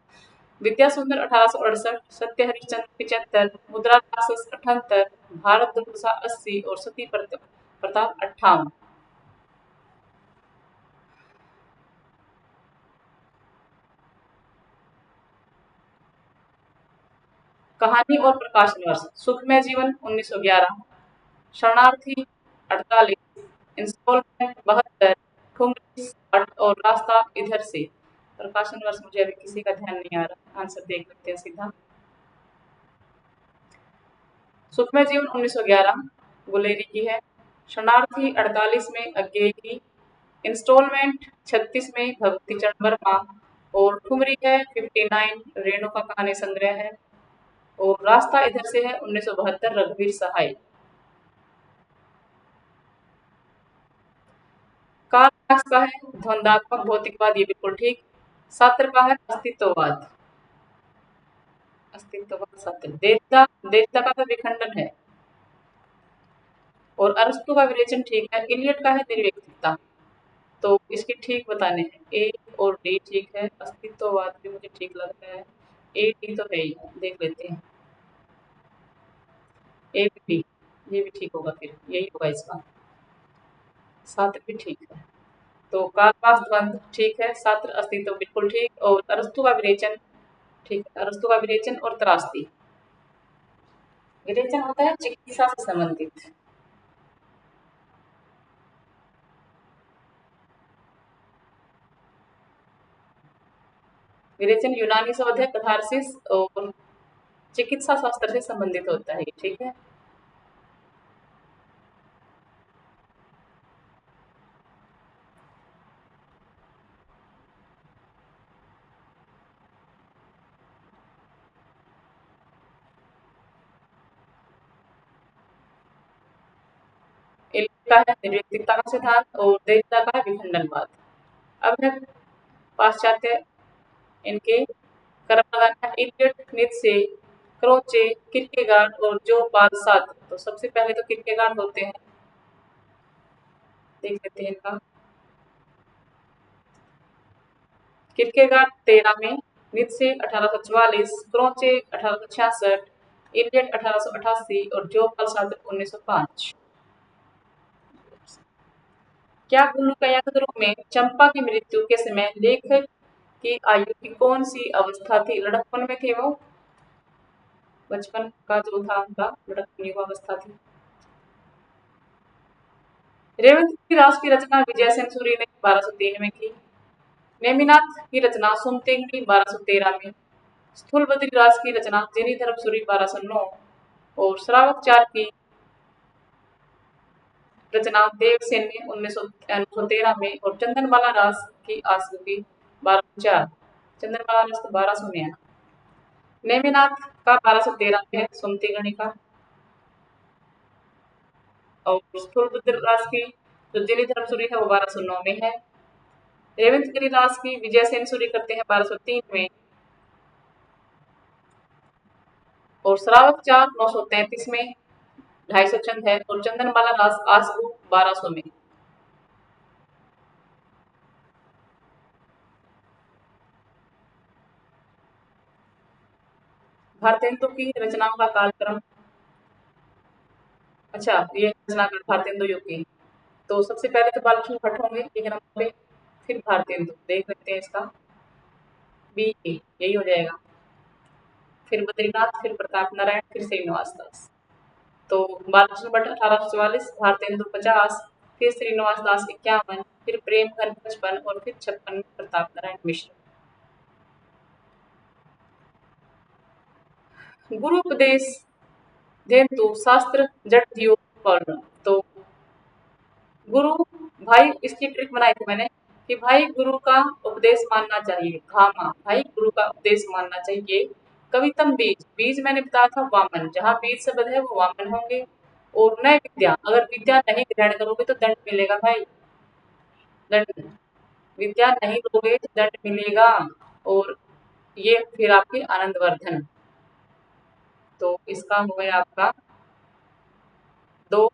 विद्या सुंदर 1868, सत्य हरिश्चंद्र 75, मुद्रा राक्षस 78, भारत दुर्दशा 80 और सती प्रताप 58। कहानी और प्रकाशन वर्ष, सुखमय जीवन 1911, शरणार्थी 48, इंस्टॉलमेंट 72, ठुमरी 60 और रास्ता इधर से। प्रकाशन वर्ष मुझे अभी किसी का ध्यान नहीं आ रहा, आंसर देख लेते हैं सीधा। सुखमय जीवन 1911 गुलेरी की है, शरणार्थी 48 में अज्ञेय की, इंस्टॉलमेंट 36 में भक्ति चरण वर्मा, और ठुमरी है 59 रेणु का कहानी संग्रह है, और रास्ता इधर से है 1972 रघुवीर सहाय। कार्ल मार्क्स का है द्वंद्वात्मक भौतिकवाद, ये बिल्कुल ठीक। सात्र का है अस्तित्ववाद, अस्तित्ववाद सात्र। देवता, देवता का तो विखंडन है। और अरस्तु का विरेचन ठीक है। इलियट का है निर्व्यक्तिकता, तो इसके ठीक बताने हैं, ए और डी ठीक है। अस्तित्ववाद भी मुझे ठीक लग रहा है, ए डी तो है ही, देख लेते हैं। ए बी, ये भी ठीक होगा, फिर यही होगा इसका। सात्र भी ठीक है, तो कार्पास द्वंद ठीक है, सात्र अस्तित्व बिल्कुल ठीक, और अरस्तु का विरेचन ठीक है। अरस्तु का विरेचन और त्रासदी, विरेचन होता है चिकित्सा से संबंधित। विरेचन यूनानी शब्द है कैथारसिस, और चिकित्सा शास्त्र से संबंधित होता है, ठीक है। का है निर्व्यक्तिकता का सिद्धांत और देरिदा का है विखंडनवाद। अब है पाश्चात्य इनके कर्म लगाना है इलियट, नीत्शे, क्रोचे, किरकेगार्ड और जो पाल सार्त्र। तो सबसे पहले तो किरकेगार्ड होते हैं, देख लेते हैं इनका। किरकेगार्ड 13 में, नीत्शे 1844, क्रोचे 1866, इलियट 1888 और जो पाल सार्त्र 1905। क्या गुल्लू का यंत्र में चंपा की मृत्यु के समय लेखक की आयु की कौन सी अवस्था थी? लड़कपन में थे वो, बचपन का जो था उनका लड़कपन युवावस्था थी। रेवंत की रास की रचना विजय सेन सूरी ने 1203 में की। नेमिनाथ की रचना सुमतिंगनी 1213 में। स्थूलबद्री रास की रचना जिनी धर्म सूरी 1209 और श्रावक चार की रचना देवसेन ने 1913 में और चंदनमाला रास की आसुकी 1204। चंदनमाला रास तो 1200 में है। नेमिनाथ का 1213 में है सुमति गणिका और स्थूलबद्र रास की जो जिनी धर्म सूरी है वो 1209 में है। रेवंत गिरिराज की विजय सेन सूरी करते हैं 1203 में और श्रावक चार 933 में 250 चंद है और चंदनमाला रास आसगु 1200 में। भारतेंदु की रचनाओं का कालक्रम, अच्छा ये रचना भारतेंदु युग की। तो सबसे पहले तो बालकृष्ण भट्ट होंगे एक नंबर पे, फिर भारतेंदु, देख लेते हैं इसका बी यही हो जाएगा। फिर बद्रीनाथ, फिर प्रताप नारायण, फिर श्रीनिवास दास। तो बालकृष्ण भट्ट 1844, भारतेंदु 50, फिर श्रीनिवास दास 51, फिर प्रेमघन 55 और फिर 56 में प्रताप नारायण मिश्र। गुरु उपदेश धेन्तु शास्त्र जड़ दियो पर्ण। तो गुरु भाई, इसकी ट्रिक बनाई थी मैंने कि भाई गुरु का उपदेश मानना चाहिए। घामा भाई गुरु का उपदेश मानना चाहिए। कवितम बीज, बीज मैंने बताया था वामन, जहाँ बीज शब्द है वो वामन होंगे। और नय विद्या, अगर विद्या नहीं ग्रहण करोगे तो दंड मिलेगा भाई, दंड। विद्या नहीं लोगे तो दंड मिलेगा। और ये फिर आपके आनंदवर्धन। तो इसका हो गया आपका 2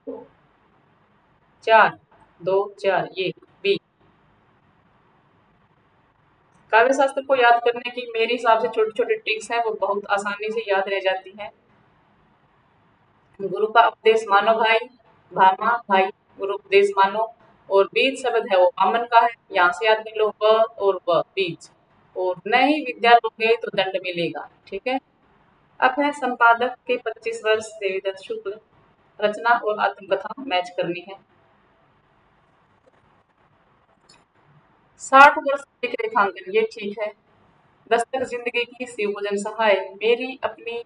4 2 4 ये बी। काव्य शास्त्र को याद करने की मेरे हिसाब से छोटी छोटी ट्रिक्स हैं, वो बहुत आसानी से याद रह जाती हैं। गुरु का उपदेश मानो भाई, भामा भाई गुरु उपदेश मानो। और बीज शब्द है वो वामन का है, यहाँ से याद कर लो व और व बीज। और नहीं विद्या लोगे तो दंड मिलेगा, ठीक है। अब है संपादक के 25 वर्ष देवीदत्त शुक्ल, रचना और आत्मकथा मैच करनी है। 60 वर्ष एक रेखांकन, ये ठीक है। दस्तक जिंदगी की शिवभोजन सहाय, मेरी अपनी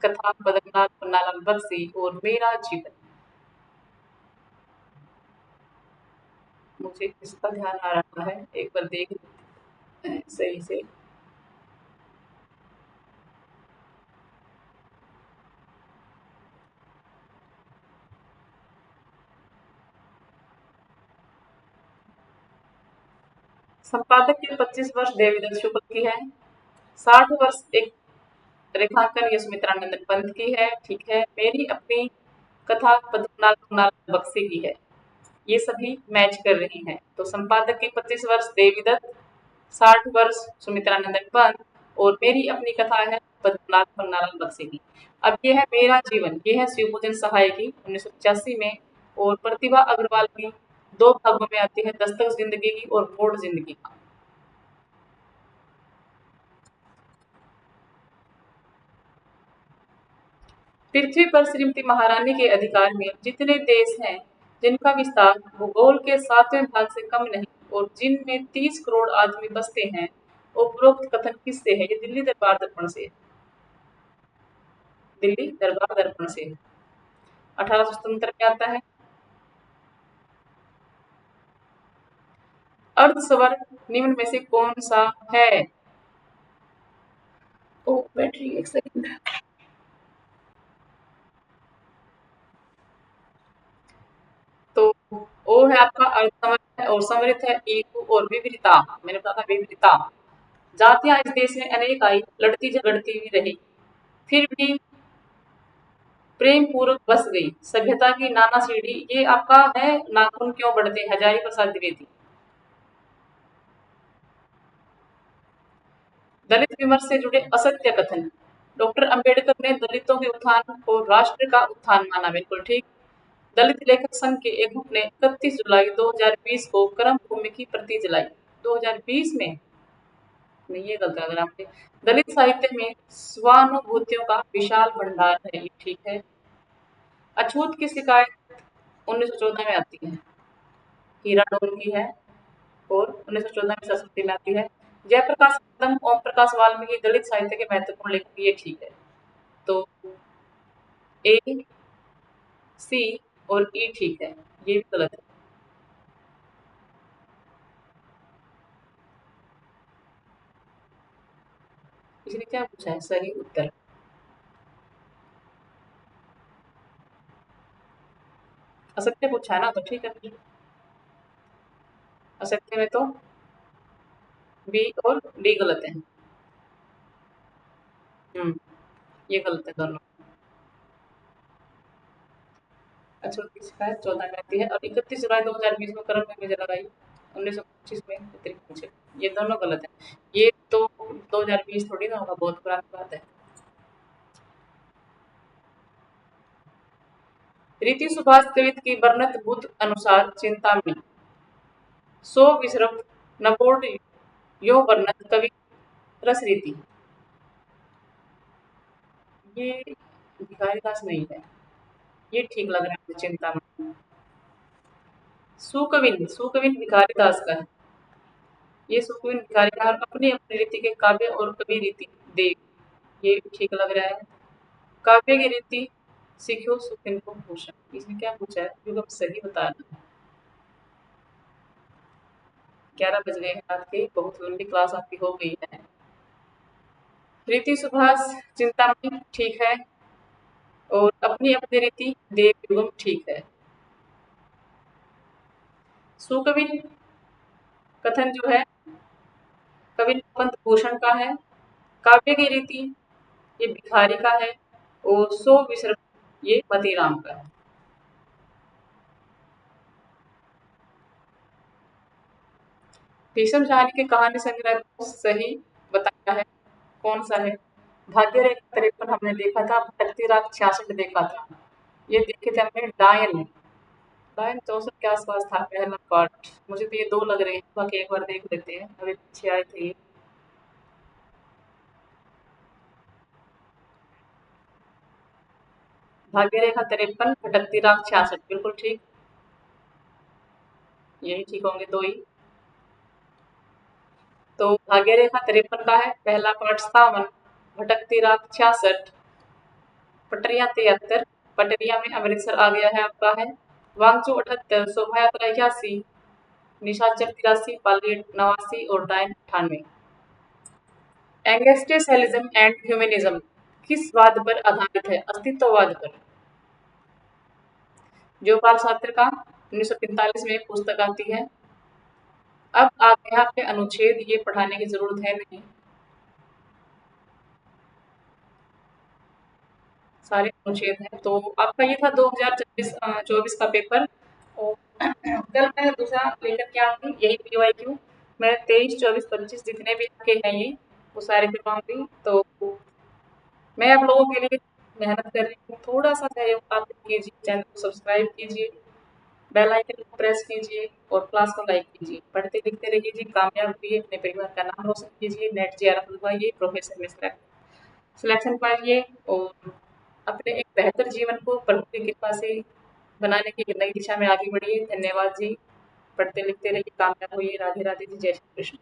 कथा बदलना नाला बख्शी और मेरा जीवन। मुझे इसका ध्यान आ रहा है, एक बार देख लेते हैं सही से। संपादक की 25 वर्ष देवीदत्त शुक्ल की है। 60 वर्ष एक रेखांकन ये सुमित्रानंदन पंत की है, ठीक है। मेरी अपनी कथा पद्मनाभ बख्शी की है। ये सभी मैच कर रही हैं। तो संपादक की 25 वर्ष देवीदत्त, 60 वर्ष सुमित्रानंदन पंत और मेरी अपनी कथा है पद्मनाभ नारायण बख्शी की। अब ये है मेरा जीवन, ये है शिवभोजन सहाय की 1985 में। और प्रतिभा अग्रवाल की 2 भागों में आती है, दस्तक जिंदगी की और बोर्ड जिंदगी का। पृथ्वी पर श्रीमती महारानी के अधिकार में जितने देश हैं जिनका विस्तार भूगोल के 7वें भाग से कम नहीं और जिनमें 30 करोड़ आदमी बसते हैं, उपरोक्त कथन किससे है? ये दिल्ली दरबार दर्पण से, दिल्ली दरबार दर्पण से 1877 में आता है। अर्धस्वर निम्न में से कौन सा है? ओ बैटरी एक सेकंड। तो है आपका अर्धसमर्थ और समृद्ध है, ईगो और विविधता। मैंने कहा था विविधता। जातियां इस देश में अनेक आई, लड़ती झगड़ती भी रही, फिर भी प्रेम पूर्वक बस गई। सभ्यता की नाना सीढ़ी, ये आपका है नाखून क्यों बढ़ते, हजारी प्रसाद द्विवेदी। दलित विमर्श से जुड़े असत्य कथन, डॉक्टर अंबेडकर ने दलितों के उत्थान को राष्ट्र का उत्थान माना, बिल्कुल ठीक। दलित लेखक संघ के एक ग्रुप ने 31 जुलाई 2020 को कर्म भूमि की प्रति जलाई। 2020 में नहीं, ये गलत है। आपने दलित साहित्य में स्वानुभूतियों का विशाल भंडार है, ये ठीक है। अछूत की शिकायत 1914 में आती है, हीरा डोल की है और 1914 में सरस्वती में आती है। जयप्रकाश कदम, ओम प्रकाश वाल्मीकि दलित साहित्य के महत्वपूर्ण लेखक, ये ठीक है। तो ए, सी और ई ठीक है, ये भी गलत है। इसने क्या पूछा है सही उत्तर? असत्य पूछा है ना, तो ठीक है फिर। असत्य में तो बी और डी गलत है। ये गलत है दोनों। अच्छा, की शिकायत 14 में आती है और 31 जुलाई 2020 में कर्म में लगाई, 1925 में पूछे। ये दोनों गलत है। ये तो 2020 थोड़ी ना होगा, बहुत पुरानी बात है। रीति सुभाष त्रिविद की वर्णत बुद्ध अनुसार चिंतामणि, सो विसर्प नपोड यो वर्णत कवि रस रीति। ये भिखारीदास नहीं है, ये ठीक लग रहा है चिंतामणि। सुकविन, सुकविन भिखारीदास का है। ये सुकविन भिखारी का है और अपनी अपनी रीति के काव्य और कवि रीति देव, ये ठीक लग रहा है। काव्य की रीति सीखो सुकविन को भूषण। इसने क्या पूछा है, युगम सही बताना। 11 बज गए हैं रात के, बहुत लंबी क्लास आपकी हो गई है। रीति सुभाष चिंतामणि ठीक है और अपनी अपनी रीति देव युगम ठीक है। सुकविन कथन जो है कवि पंत भूषण का है, काव्य की रीति ये भिखारी का है और सो विसर्प ये मतीराम का है। भीष्म शाहनी के कहानी संग्रह को सही बताया है, कौन सा है? भाग्य रेखा 53 हमने देखा था, भटकती रात 66 देखा था, ये देखे थे हमने डायन। डायन 64 के आसपास था पहला पार्ट। मुझे तो ये दो लग रहे हैं, बाकी एक बार देख लेते हैं, अभी पीछे आए थे ये। भाग्य रेखा 53, भटकती रात 66, बिल्कुल ठीक। यही ठीक होंगे दो ही। तो भाग्य रेखा 53 का है, पहला पार्ट 57, भटकती रात 66, पटरिया 73, पटरिया में अमृतसर आ गया है आपका है। वांगचू 78, शोभा यात्रा 81, निशाचर 83, पालियट 89 और डायन 98। एंगेस्टिसलिज्म एंड ह्यूमनिज्म किस वाद पर आधारित है? अस्तित्ववाद पर। जोपाल सात्र का 1945 में पुस्तक आती है। अब आगे यहाँ पे अनुच्छेद, ये पढ़ाने की जरूरत है नहीं, सारे अनुच्छेद हैं। तो आपका ये था 2024 का पेपर। और कल मैं दूसरा लेकर के आऊंगी, यही PYQ। मैं 23, 24, 25 जितने भी आपके हैं ये वो सारे करवाऊंगी। तो मैं आप लोगों के लिए मेहनत कर रही हूँ, थोड़ा सा सहयोग आप कीजिए, चैनल को सब्सक्राइब कीजिए, बेल आइकन को प्रेस कीजिए और क्लास को लाइक कीजिए। पढ़ते लिखते रहिए जी, कामयाब हुई, अपने परिवार का नाम रोशन कीजिए, नेट JRF लगवाइए, प्रोफेसर में सिलेक्शन पाइए और अपने एक बेहतर जीवन को प्रभु की कृपा से बनाने की एक नई दिशा में आगे बढ़िए। धन्यवाद जी। पढ़ते लिखते रहिए, कामयाब होइए। राधे राधे जी, जय श्री कृष्ण।